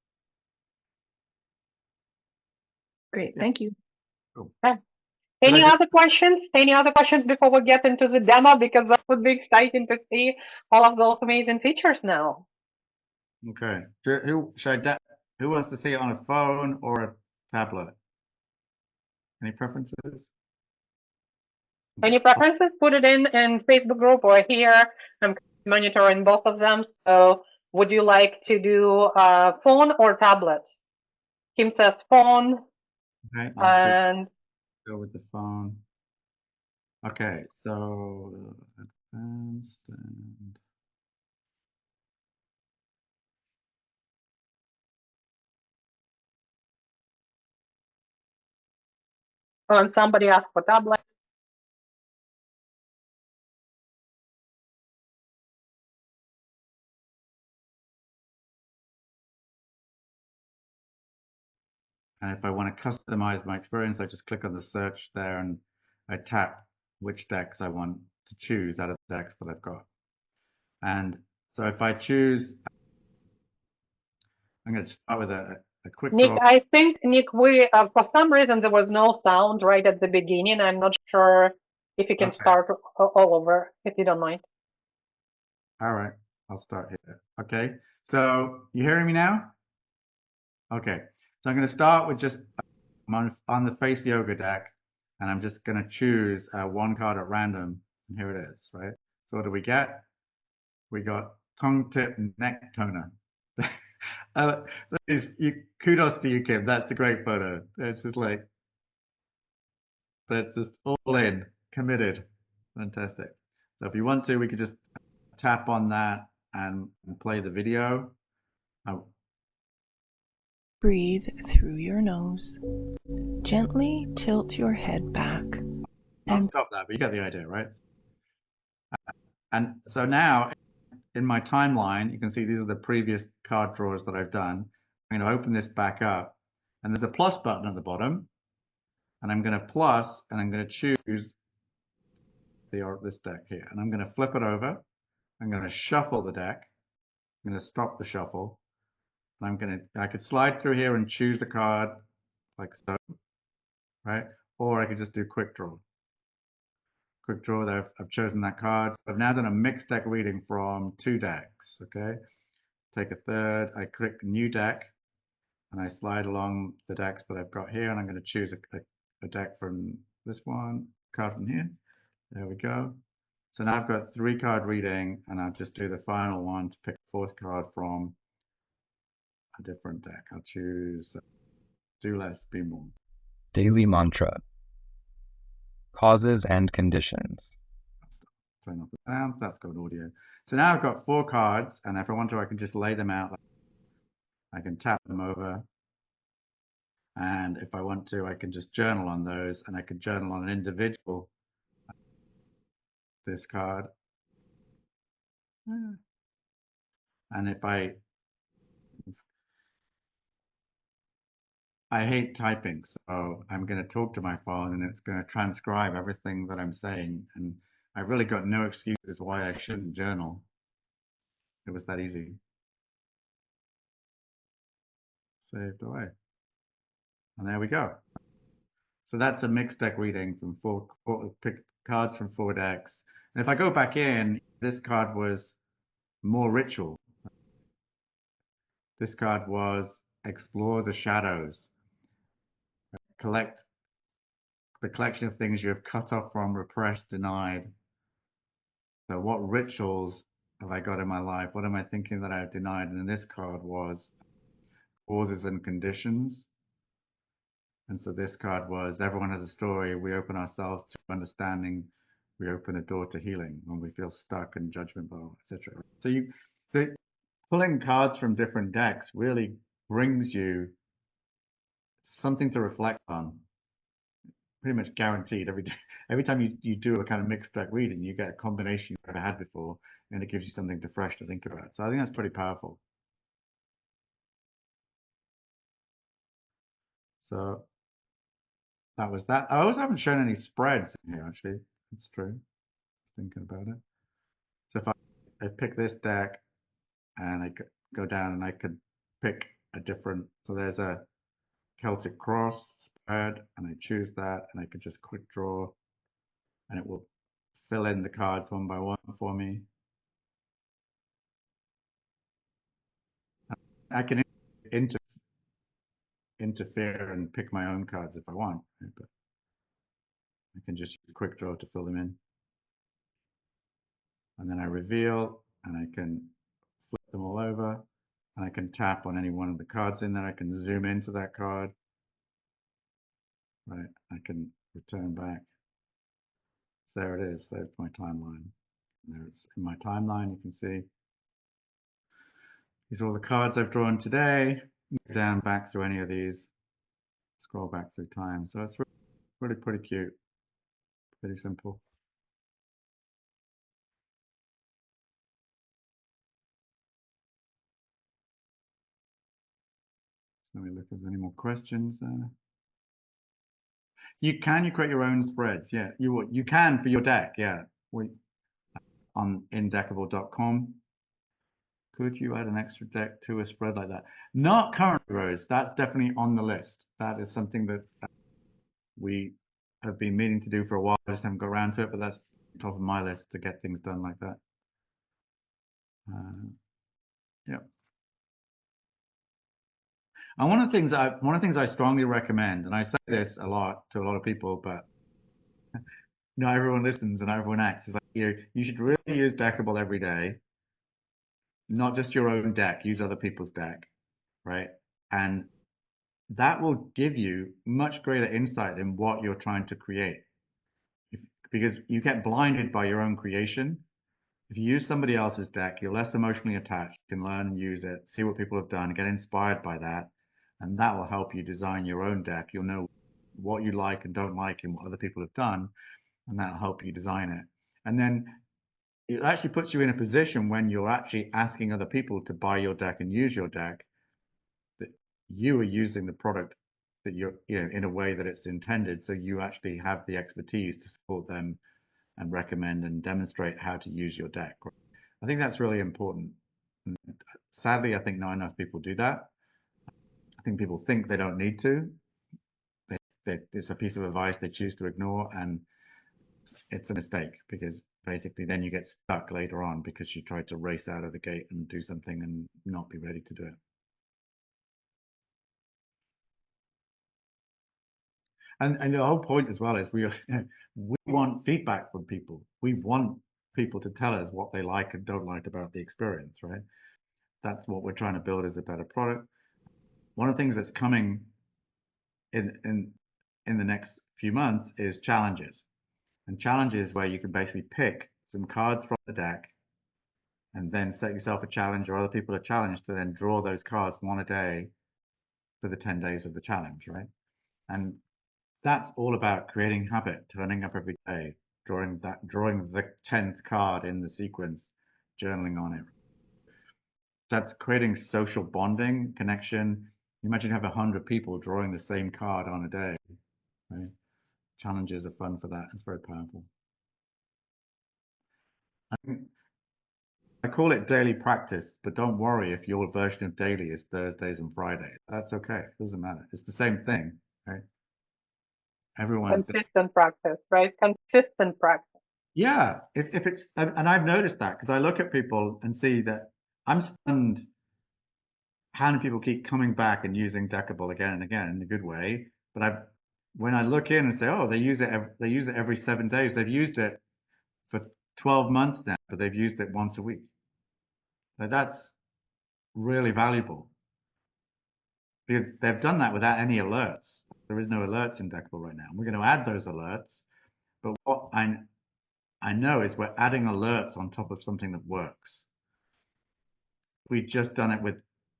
Great, thank you. Cool. Any other questions? Any other questions before we get into the demo? Because that would be exciting to see all of those amazing features now. Okay. Who wants to see it on a phone or a tablet? Any preferences? Any preferences? Put it in Facebook group or here. I'm monitoring both of them. So would you like to do phone or tablet? Kim says phone. Okay, And go with the phone. Okay, so advanced and somebody asked for tablet. if I want to customize my experience, I just click on the search there and I tap which decks I want to choose out of the decks that I've got. And so if I choose, I'm going to start with a quick Nick, draw. I think, Nick, we for some reason there was no sound right at the beginning. I'm not sure if you can start all over, if you don't mind. All right, I'll start here. Okay, so you hearing me now? Okay, so I'm going to start with just on the Face Yoga deck, and I'm just going to choose one card at random, and here it is, right? So what do we get? We got tongue tip neck toner. Kudos to you, Kim. That's a great photo. It's just like, that's just all in, committed. Fantastic. So if you want to, we could just tap on that and play the video. Breathe through your nose. Gently tilt your head back. I'll stop that, but you get the idea, right? And so now in my timeline, you can see these are the previous card draws that I've done. I'm going to open this back up, and there's a plus button at the bottom, and I'm going to plus, and I'm going to choose this deck here, and I'm going to flip it over. I'm going to shuffle the deck. I'm going to stop the shuffle, and I could slide through here and choose a card like so, right? Or I could just do quick draw. Quick draw there, I've chosen that card. I've now done a mixed deck reading from 2 decks, okay? Take a third, I click new deck, and I slide along the decks that I've got here, and I'm going to choose a deck from this one, card from here. There we go. So now I've got 3 card reading, and I'll just do the final one to pick the 4th card from a different deck. I'll choose do less, be more. Daily mantra. Causes and conditions. Turn off the sound. That's got audio. So now I've got 4 cards, and if I want to, I can just lay them out. I can tap them over, and if I want to, I can just journal on those, and I can journal on an individual. This card, and if I hate typing, so I'm going to talk to my phone, and it's going to transcribe everything that I'm saying, and I've really got no excuses why I shouldn't journal. It was that easy. Saved away. And there we go. So that's a mixed deck reading from 4 picked cards from 4 decks. And if I go back in, this card was more ritual. This card was explore the shadows. Collect the collection of things you have cut off from, repressed, denied. So what rituals have I got in my life? What am I thinking that I've denied? And then this card was causes and conditions. And so this card was everyone has a story. We open ourselves to understanding. We open a door to healing when we feel stuck and judgment, etc. So pulling cards from different decks really brings you something to reflect on. Pretty much guaranteed every time you do a kind of mixed deck reading, you get a combination you've never had before, and it gives you something fresh to think about. So I think that's pretty powerful. So that was that. I also haven't shown any spreads in here, actually. That's true. Just thinking about it. So if I pick this deck and I go down and I could pick a different, so there's a Celtic cross spread, and I choose that, and I can just quick draw, and it will fill in the cards one by one for me. I can interfere and pick my own cards if I want, right? But I can just use quick draw to fill them in. And then I reveal, and I can flip them all over, and I can tap on any one of the cards in there. I can zoom into that card, right? I can return back. So there it is. There's my timeline. There it's in my timeline. You can see these are all the cards I've drawn today. Down back through any of these, scroll back through time. So it's really pretty cute, pretty simple. So let me look if there's any more questions there. You create your own spreads. Yeah, you can for your deck. Yeah, on indeckable.com. Could you add an extra deck to a spread like that? Not currently, Rose. That's definitely on the list. That is something that we have been meaning to do for a while. I just haven't got around to it, but that's top of my list to get things done like that. Yeah. And one of the things I strongly recommend, and I say this a lot to a lot of people, but not everyone listens and everyone acts, is like you should really use Deckible every day. Not just your own deck, use other people's deck, right? And that will give you much greater insight in what you're trying to create. Because you get blinded by your own creation. If you use somebody else's deck, you're less emotionally attached. You can learn and use it, see what people have done, get inspired by that, and that will help you design your own deck. You'll know what you like and don't like in what other people have done, and that'll help you design it. And then it actually puts you in a position when you're actually asking other people to buy your deck and use your deck, that you are using the product that you're, in a way that it's intended. So you actually have the expertise to support them and recommend and demonstrate how to use your deck. I think that's really important. Sadly, I think not enough people do that. I think people think they don't need to. It's a piece of advice they choose to ignore, and it's a mistake, because basically then you get stuck later on because you tried to race out of the gate and do something and not be ready to do it. And the whole point as well is we want feedback from people. We want people to tell us what they like and don't like about the experience, right? That's what we're trying to build, is a better product. One of the things that's coming in the next few months is challenges. And challenges where you can basically pick some cards from the deck and then set yourself a challenge, or other people a challenge, to then draw those cards one a day for the 10 days of the challenge, right? And that's all about creating habit, turning up every day, drawing the 10th card in the sequence, journaling on it. That's creating social bonding, connection. Imagine you have 100 people drawing the same card on a day, right? Challenges are fun for that. It's very powerful. I call it daily practice, but don't worry if your version of daily is Thursdays and Fridays. That's okay. It doesn't matter. It's the same thing, right? Everyone's consistent practice, right? Consistent practice. Yeah. If it's, and I've noticed that because I look at people and see that I'm stunned how many people keep coming back and using Deckible again and again in a good way. But when I look in and say, oh, they use it every 7 days. They've used it for 12 months now, but they've used it once a week. So that's really valuable, because they've done that without any alerts. There is no alerts in Deckible right now. We're going to add those alerts, but what I know is we're adding alerts on top of something that works. If we'd just done it with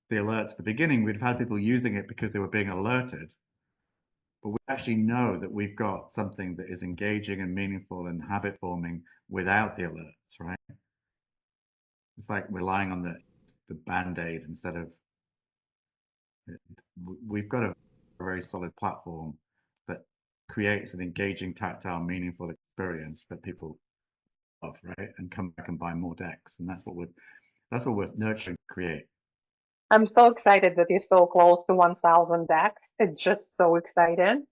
the alerts at the beginning, we'd have had people using it because they were being alerted. But we actually know that we've got something that is engaging and meaningful and habit forming without the alerts, right? It's like relying on the band-aid instead of, we've got a very solid platform that creates an engaging, tactile, meaningful experience that people love, right? And come back and buy more decks. And that's what we're nurturing to create. I'm so excited that you're so close to 1,000 decks. It's just so exciting.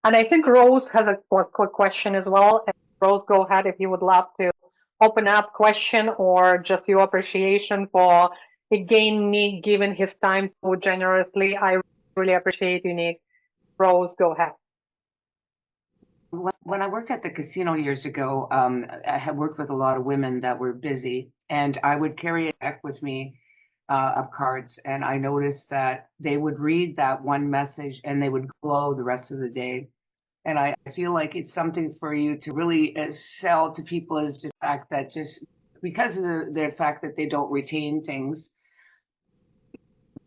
And I think Rose has a quick question as well. And Rose, go ahead if you would love to open up question or just your appreciation for, again, Nick giving his time so generously. I really appreciate you, Nick. Rose, go ahead. When I worked at the casino years ago, I had worked with a lot of women that were busy, and I would carry a deck with me of cards, and I noticed that they would read that one message and they would glow the rest of the day. And I feel like it's something for you to really sell to people, is the fact that just because of the fact that they don't retain things,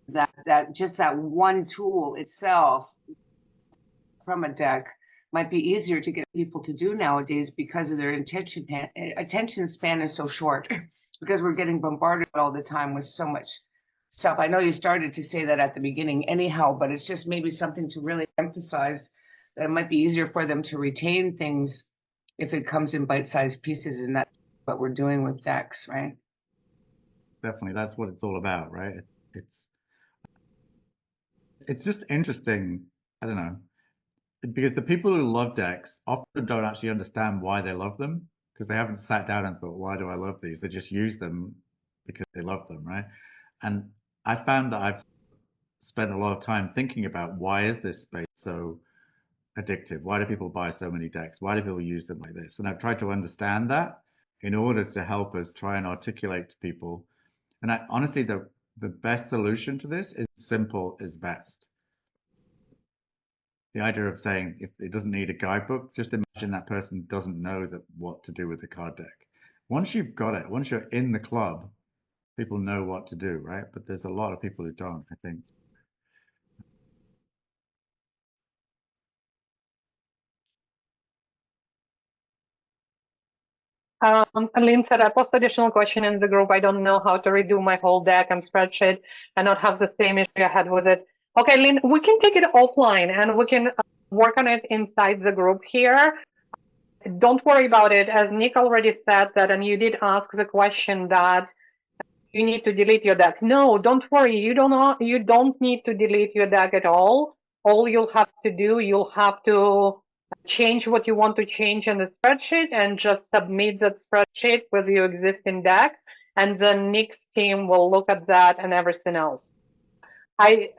that just that one tool itself from a deck might be easier to get people to do nowadays because of their attention span is so short because we're getting bombarded all the time with so much stuff. I know you started to say that at the beginning anyhow, but it's just maybe something to really emphasize, that it might be easier for them to retain things if it comes in bite-sized pieces, and that's what we're doing with decks, right? Definitely, that's what it's all about, right? It's just interesting. I don't know, because the people who love decks often don't actually understand why they love them, because they haven't sat down and thought, why do I love these? They just use them because they love them, right? And I found that I've spent a lot of time thinking about, why is this space so addictive? Why do people buy so many decks? Why do people use them like this? And I've tried to understand that in order to help us try and articulate to people. And honestly, the best solution to this is simple is best. The idea of saying, if it doesn't need a guidebook, just imagine that person doesn't know what to do with the card deck. Once you've got it, once you're in the club, people know what to do, right? But there's a lot of people who don't, I think. Lynn said, I post additional question in the group. I don't know how to redo my whole deck and spreadsheet and not have the same issue I had with it. Okay, Lynn, we can take it offline and we can work on it inside the group here. Don't worry about it. As Nick already said that, and you did ask the question that you need to delete your deck. No, don't worry. You don't need to delete your deck at all. All you'll have to do, you'll have to change what you want to change in the spreadsheet and just submit that spreadsheet with your existing deck. And then Nick's team will look at that and everything else. I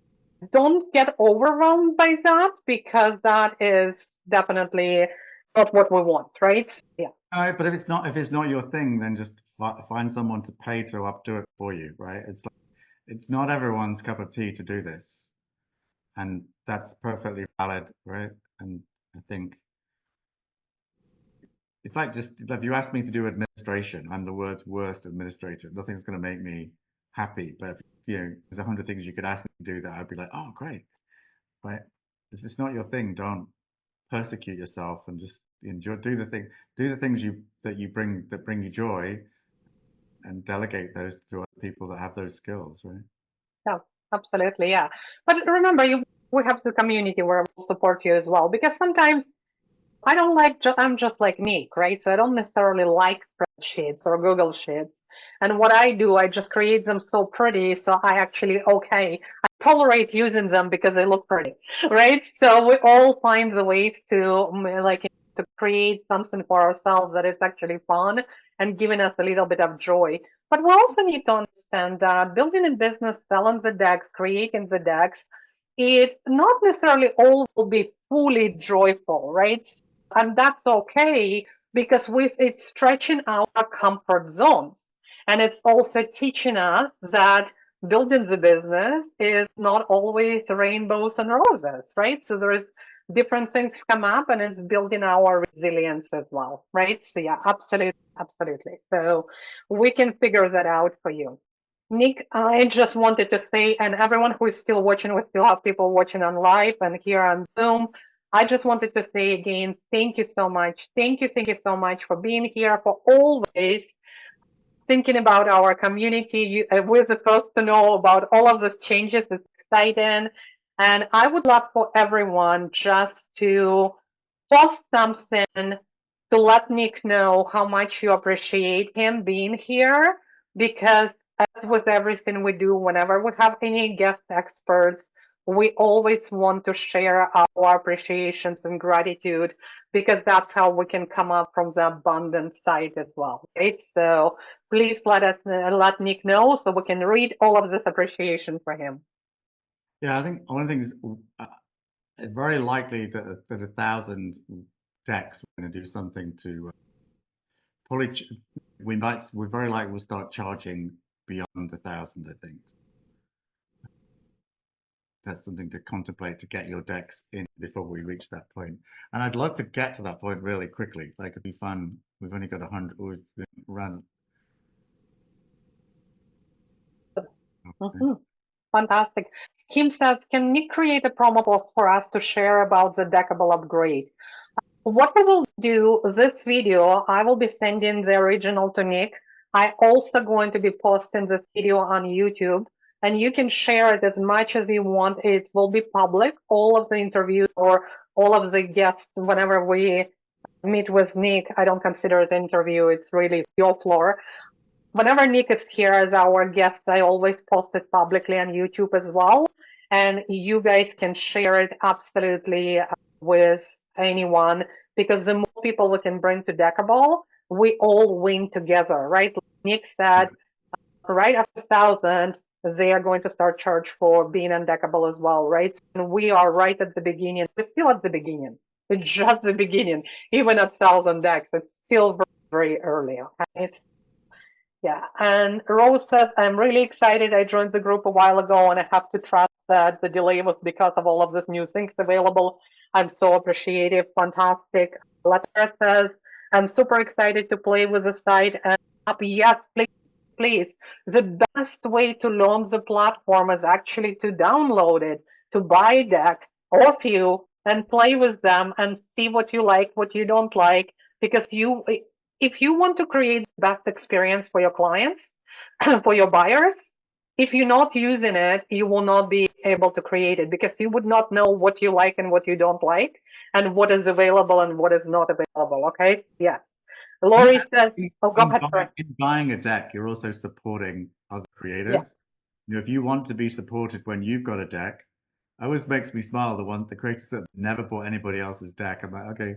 don't get overwhelmed by that, because that is definitely not what we want, right? Yeah. All right, but if it's not your thing, then just find someone to pay to do it for you, right? It's not everyone's cup of tea to do this, and that's perfectly valid, right? And I think it's like, just if you ask me to do administration, I'm the world's worst administrator. Nothing's going to make me happy. But if, there's 100 things you could ask me to do that I'd be like, oh, great, right? If it's not your thing, don't persecute yourself and just enjoy. Do the things that bring you joy, and delegate those to other people that have those skills, right? Yeah, absolutely. Yeah. But remember, we have the community where we'll support you as well, because sometimes I don't like, I'm just like Nick, right? So I don't necessarily like spreadsheets or Google Sheets. And what I do, I just create them so pretty. So I actually, I tolerate using them because they look pretty, right? So we all find the ways to create something for ourselves that is actually fun and giving us a little bit of joy. But we also need to understand that building a business, selling the decks, creating the decks, it's not necessarily all will be fully joyful, right? And that's okay, because it's stretching our comfort zones. And it's also teaching us that building the business is not always rainbows and roses, right? So there's different things come up, and it's building our resilience as well, right? So yeah, absolutely. So we can figure that out for you. Nick, I just wanted to say, and everyone who is still watching, we still have people watching on live and here on Zoom. I just wanted to say again, thank you so much. Thank you so much for being here, for always thinking about our community. We're the first to know about all of these changes. It's exciting. And I would love for everyone just to post something to let Nick know how much you appreciate him being here, because with everything we do, whenever we have any guest experts, we always want to share our appreciations and gratitude because that's how we can come up from the abundant side as well, right? So please let Nick know so we can read all of this appreciation for him. Yeah, I think one of the things, it's very likely that 1,000 decks we're going to do something to probably we very likely will start charging beyond 1,000. I think that's something to contemplate to get your decks in before we reach that point. And I'd love to get to that point really quickly. Like it'd be fun. We've only got 100. We've run. Mm-hmm. Fantastic. Kim says, can Nick create a promo post for us to share about the Deckible upgrade? What we will do, this video, I will be sending the original to Nick. I also going to be posting this video on YouTube, and you can share it as much as you want. It will be public. All of the interviews or all of the guests, whenever we meet with Nick, I don't consider it an interview. It's really your floor. Whenever Nick is here as our guest, I always post it publicly on YouTube as well. And you guys can share it absolutely with anyone because the more people we can bring to Deckible, we all win together, right? Like Nick said, right after 1,000, they are going to start charge for being on Deckible as well, right? And we are right at the beginning. We're still at the beginning. It's just the beginning. Even at 1,000 decks, it's still very, very early. Okay? Yeah, and Rose says, I'm really excited. I joined the group a while ago, and I have to trust that the delay was because of all of these new things available. I'm so appreciative, fantastic. Latera says, I'm super excited to play with the site. And yes, please, please. The best way to learn the platform is actually to download it, to buy a deck or few, and play with them and see what you like, what you don't like, because if you want to create the best experience for your clients, for your buyers, if you're not using it, you will not be able to create it because you would not know what you like and what you don't like and what is available and what is not available. Okay. Yes. Lori says, oh, go ahead. In buying a deck, you're also supporting other creators. Yes. You know, if you want to be supported when you've got a deck, it always makes me smile. The creators that never bought anybody else's deck. I'm like, okay,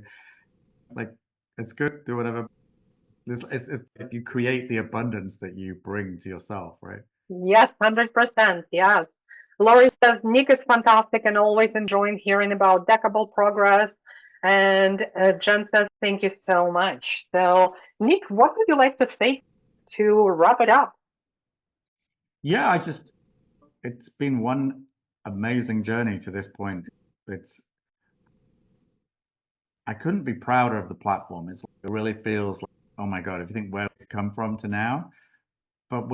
like it's good, do whatever. It's like you create the abundance that you bring to yourself, right? Yes, 100%. Yes. Lori says, Nick is fantastic and always enjoying hearing about Deckible progress. And Jen says, thank you so much. So, Nick, what would you like to say to wrap it up? Yeah, it's been one amazing journey to this point. I couldn't be prouder of the platform. It really feels like, oh my God, if you think where we've come from to now, but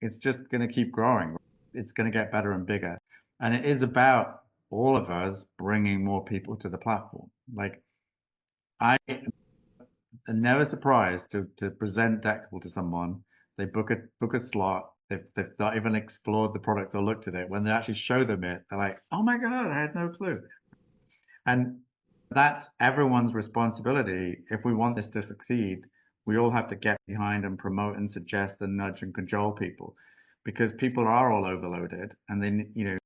it's just going to keep growing. It's going to get better and bigger. And it is about all of us bringing more people to the platform. Like I am never surprised to present Deckible to someone. They book a slot. They've not even explored the product or looked at it. When they actually show them it, they're like, oh my God, I had no clue. And that's everyone's responsibility. If we want this to succeed, we all have to get behind and promote and suggest and nudge and cajole people because people are all overloaded. And then, you know,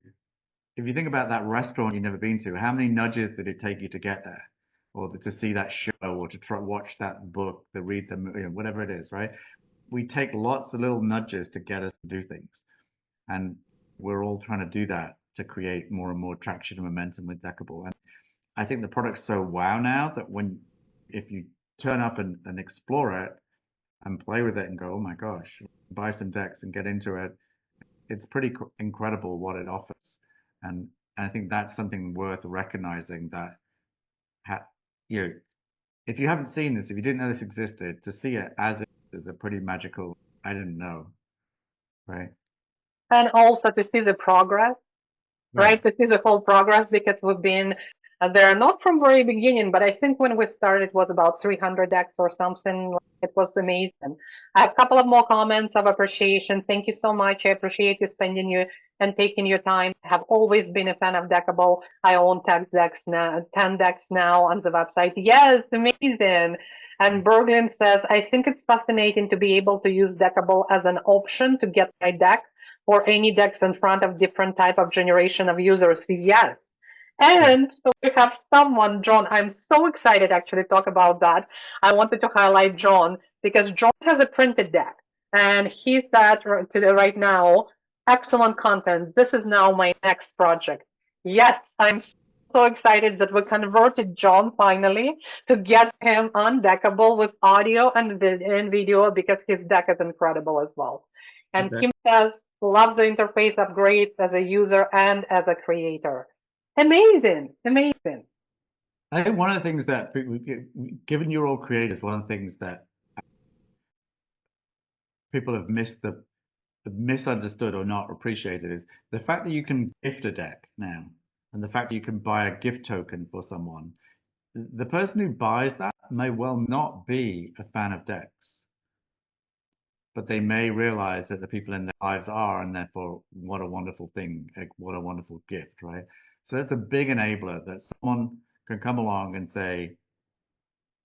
if you think about that restaurant you've never been to, how many nudges did it take you to get there or to see that show or to watch that book, to read the, you know, whatever it is, right? We take lots of little nudges to get us to do things. And we're all trying to do that to create more and more traction and momentum with Deckible. And I think the product's so wow now that if you turn up and explore it and play with it and go, oh my gosh, buy some decks and get into it, it's pretty incredible what it offers. And I think that's something worth recognizing that, you know, if you haven't seen this, if you didn't know this existed, to see it as it is a pretty magical, I didn't know, right? And also to see the progress, right? To see the whole progress because we've been They're not from very beginning, but I think when we started it was about 300 decks or something. It was amazing. I have a couple of more comments of appreciation. Thank you so much. I appreciate you spending your and taking your time. I have always been a fan of Deckable. I own 10 decks now on the website. Yes, amazing. And Berglund says, I think it's fascinating to be able to use Deckable as an option to get my deck or any decks in front of different type of generation of users. Yes. And we have someone, John, I'm so excited actually to talk about that. I wanted to highlight John because John has a printed deck and he said right now, excellent content. This is now my next project. Yes, I'm so excited that we converted John finally to get him on Deckable with audio and video because his deck is incredible as well. And Kim says, loves the interface upgrades as a user and as a creator. Amazing, amazing. I think one of the things that, given you're all creators, one of the things that people have misunderstood or not appreciated is the fact that you can gift a deck now, and the fact that you can buy a gift token for someone. The person who buys that may well not be a fan of decks, but they may realize that the people in their lives are, and therefore, what a wonderful thing, what a wonderful gift, right? So that's a big enabler that someone can come along and say,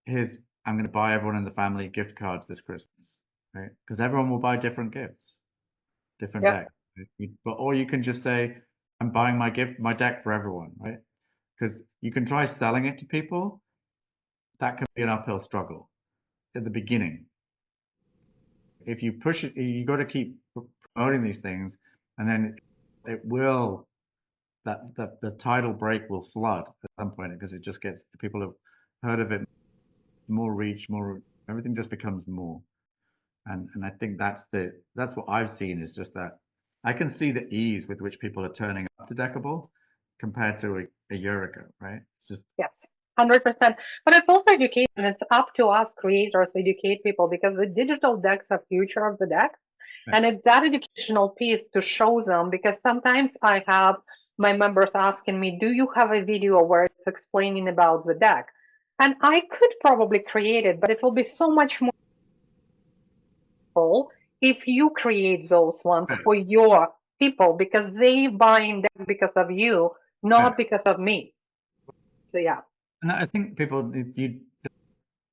I'm going to buy everyone in the family gift cards this Christmas, right? Because everyone will buy different gifts, different decks. Or you can just say, I'm buying my deck for everyone, right? Because you can try selling it to people. That can be an uphill struggle at the beginning. If you push it, you got to keep promoting these things, and then it will, the tidal break will flood at some point because it just gets, people have heard of it, more reach, more, everything just becomes more. And I think that's what I've seen, is just that I can see the ease with which people are turning up to Deckable compared to a year ago, right? It's just, yes, 100%. But it's also education. It's up to us creators to educate people because the digital decks are future of the decks. And it's that educational piece to show them, because sometimes I have my members asking me, do you have a video where it's explaining about the deck? And I could probably create it, but it will be so much more if you create those ones for your people, because they buying them because of you, not because of me. So yeah. And I think people,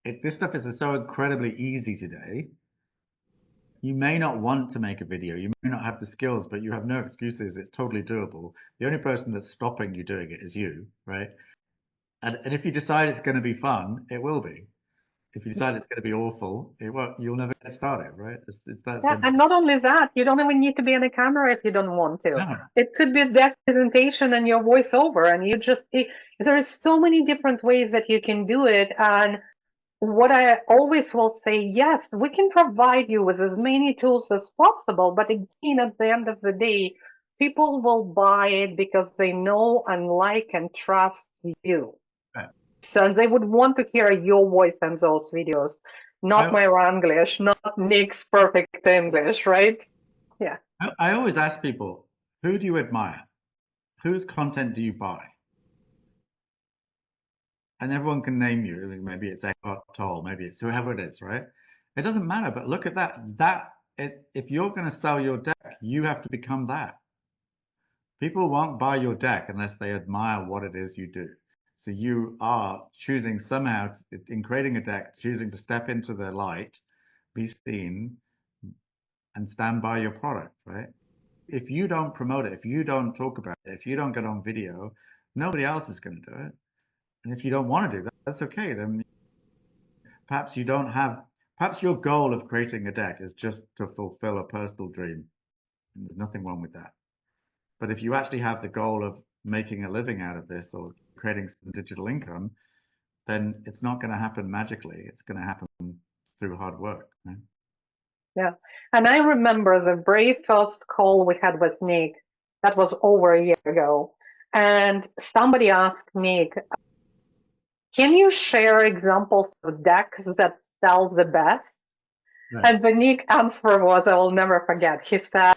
this stuff is so incredibly easy today. You may not want to make a video, you may not have the skills, but you have no excuses. It's totally doable. The only person that's stopping you doing it is you, right? And if you decide it's going to be fun, it will be. If you decide it's going to be awful, you'll never get started, right? It's that simple. And not only that, you don't even need to be on a camera if you don't want to. No. It could be that presentation and your voiceover, and you just, there are so many different ways that you can do it. And what I always will say, yes, we can provide you with as many tools as possible, but again, at the end of the day, people will buy it because they know and like and trust you. Right. So they would want to hear your voice in those videos, not my English, not Nick's perfect English, right? Yeah. I always ask people, who do you admire? Whose content do you buy? And everyone can name you. Maybe it's Eckhart Tolle, maybe it's whoever it is, right? It doesn't matter, but look at that. If you're going to sell your deck, you have to become that. People won't buy your deck unless they admire what it is you do. So you are choosing somehow, in creating a deck, choosing to step into the light, be seen, and stand by your product, right? If you don't promote it, if you don't talk about it, if you don't get on video, nobody else is going to do it. And if you don't want to do that, that's okay. Then perhaps your goal of creating a deck is just to fulfill a personal dream. And there's nothing wrong with that. But if you actually have the goal of making a living out of this or creating some digital income, then it's not going to happen magically. It's going to happen through hard work. Right? Yeah. And I remember the very first call we had with Nick, that was over a year ago. And somebody asked Nick, can you share examples of decks that sell the best? Right. And the Nick answer was, I will never forget. He said,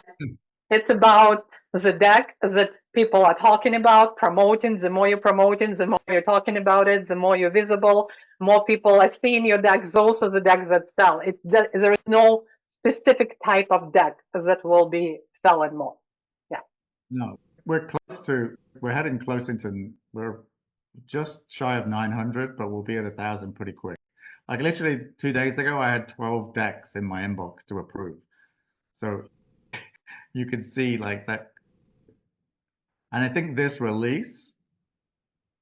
it's about the deck that people are talking about, promoting. The more you're promoting, the more you're talking about it, the more you're visible, more people are seeing your decks. Those are the decks that sell. There is no specific type of deck that will be selling more. Yeah. No, we're heading close into, we're just shy of 900, but we'll be at 1,000 pretty quick. Like literally 2 days ago, I had 12 decks in my inbox to approve. So you can see like that. And I think this release,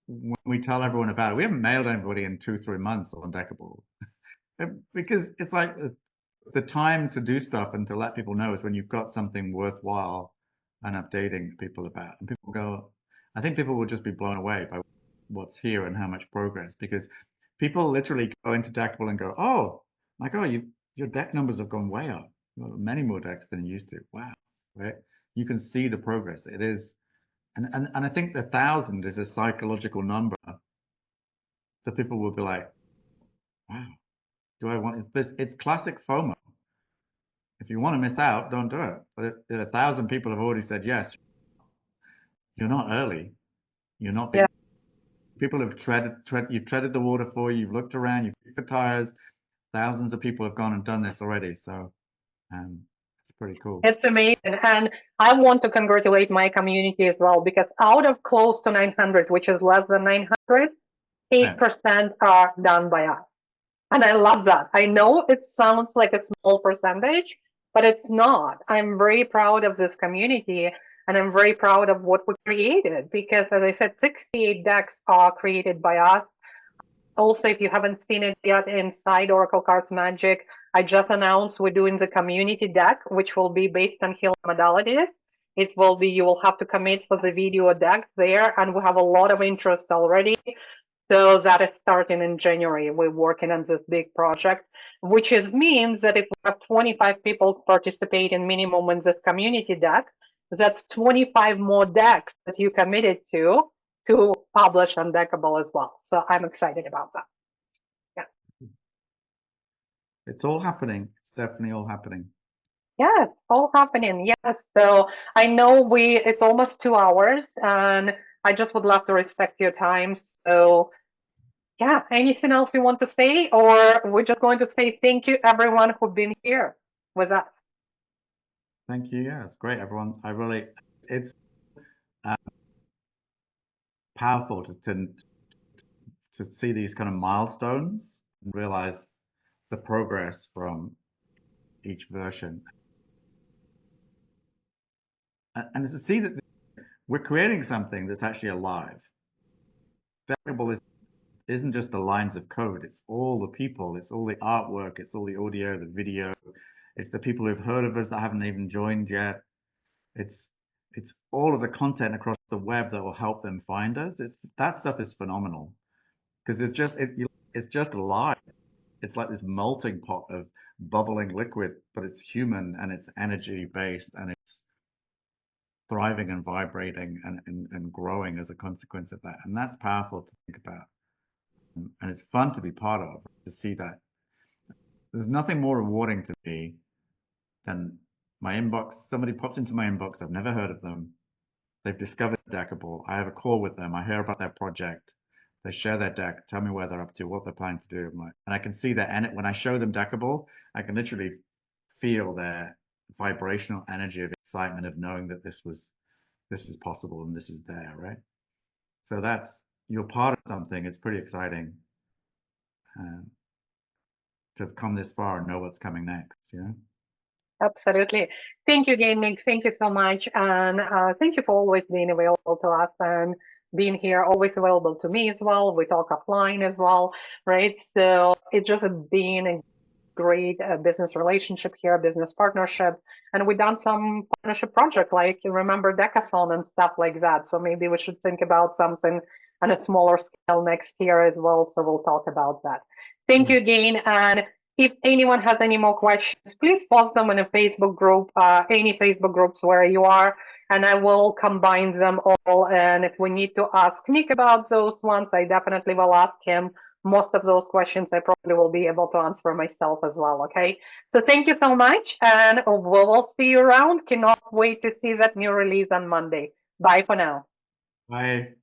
when we tell everyone about it, we haven't mailed anybody in 2-3 months on Deckible. Because it's like the time to do stuff and to let people know is when you've got something worthwhile and updating people about. And people go, I think people will just be blown away by what's here and how much progress, because people literally go into Deckible and go, oh my God, your deck numbers have gone way up. You've got many more decks than you used to. Wow, right? You can see the progress. It is, and I think the 1,000 is a psychological number that people will be like, wow, do I want this? It's classic FOMO. If you want to miss out, don't do it. But if 1,000 people have already said yes, you're not early. You're not being, people have you've treaded the water for you, you've looked around, you've kicked the tires. Thousands of people have gone and done this already. So it's pretty cool. It's amazing. And I want to congratulate my community as well, because out of close to 900, which is less than 900, 8% are done by us. And I love that. I know it sounds like a small percentage, but it's not. I'm very proud of this community, and I'm very proud of what we created, because as I said, 68 decks are created by us. Also, if you haven't seen it yet inside Oracle Cards Magic, I just announced we're doing the community deck, which will be based on healing modalities. It will be, you will have to commit for the video deck there, and we have a lot of interest already. So that is starting in January. We're working on this big project, which means that if we have 25 people participating minimum in this community deck, that's 25 more decks that you committed to publish on Deckible as well. So I'm excited about that. Yeah. It's all happening. It's definitely all happening. Yes, all happening. Yes. So I know it's almost 2 hours, and I just would love to respect your time. So yeah, anything else you want to say, or we're just going to say thank you everyone who've been here with us. Thank you. Yeah, it's great, everyone. It's powerful to see these kind of milestones and realize the progress from each version. And to see that we're creating something that's actually alive. Deckible isn't just the lines of code, it's all the people, it's all the artwork, it's all the audio, the video, it's the people who've heard of us that haven't even joined yet. It's all of the content across the web that will help them find us. That stuff is phenomenal, because it's just alive. It's like this melting pot of bubbling liquid, but it's human and it's energy based and it's thriving and vibrating and growing as a consequence of that. And that's powerful to think about. And it's fun to be part of, to see that. There's nothing more rewarding to me than my inbox. Somebody pops into my inbox, I've never heard of them. They've discovered Deckible. I have a call with them. I hear about their project. They share their deck, tell me where they're up to, what they're planning to do. And I can see that, and when I show them Deckible, I can literally feel their vibrational energy of excitement of knowing that this is possible and this is there, right? So you're part of something. It's pretty exciting to have come this far and know what's coming next, you know? Absolutely. Thank you again, Nick. Thank you so much. And thank you for always being available to us and being here, always available to me as well. We talk offline as well, right? So it's just been a great business relationship here, business partnership. And we've done some partnership project, like you remember Decathlon and stuff like that. So maybe we should think about something on a smaller scale next year as well. So we'll talk about that. Thank you again. And if anyone has any more questions, please post them in a Facebook group, any Facebook groups where you are, and I will combine them all. And if we need to ask Nick about those ones, I definitely will ask him. Most of those questions I probably will be able to answer myself as well, okay? So thank you so much, and we will see you around. Cannot wait to see that new release on Monday. Bye for now. Bye.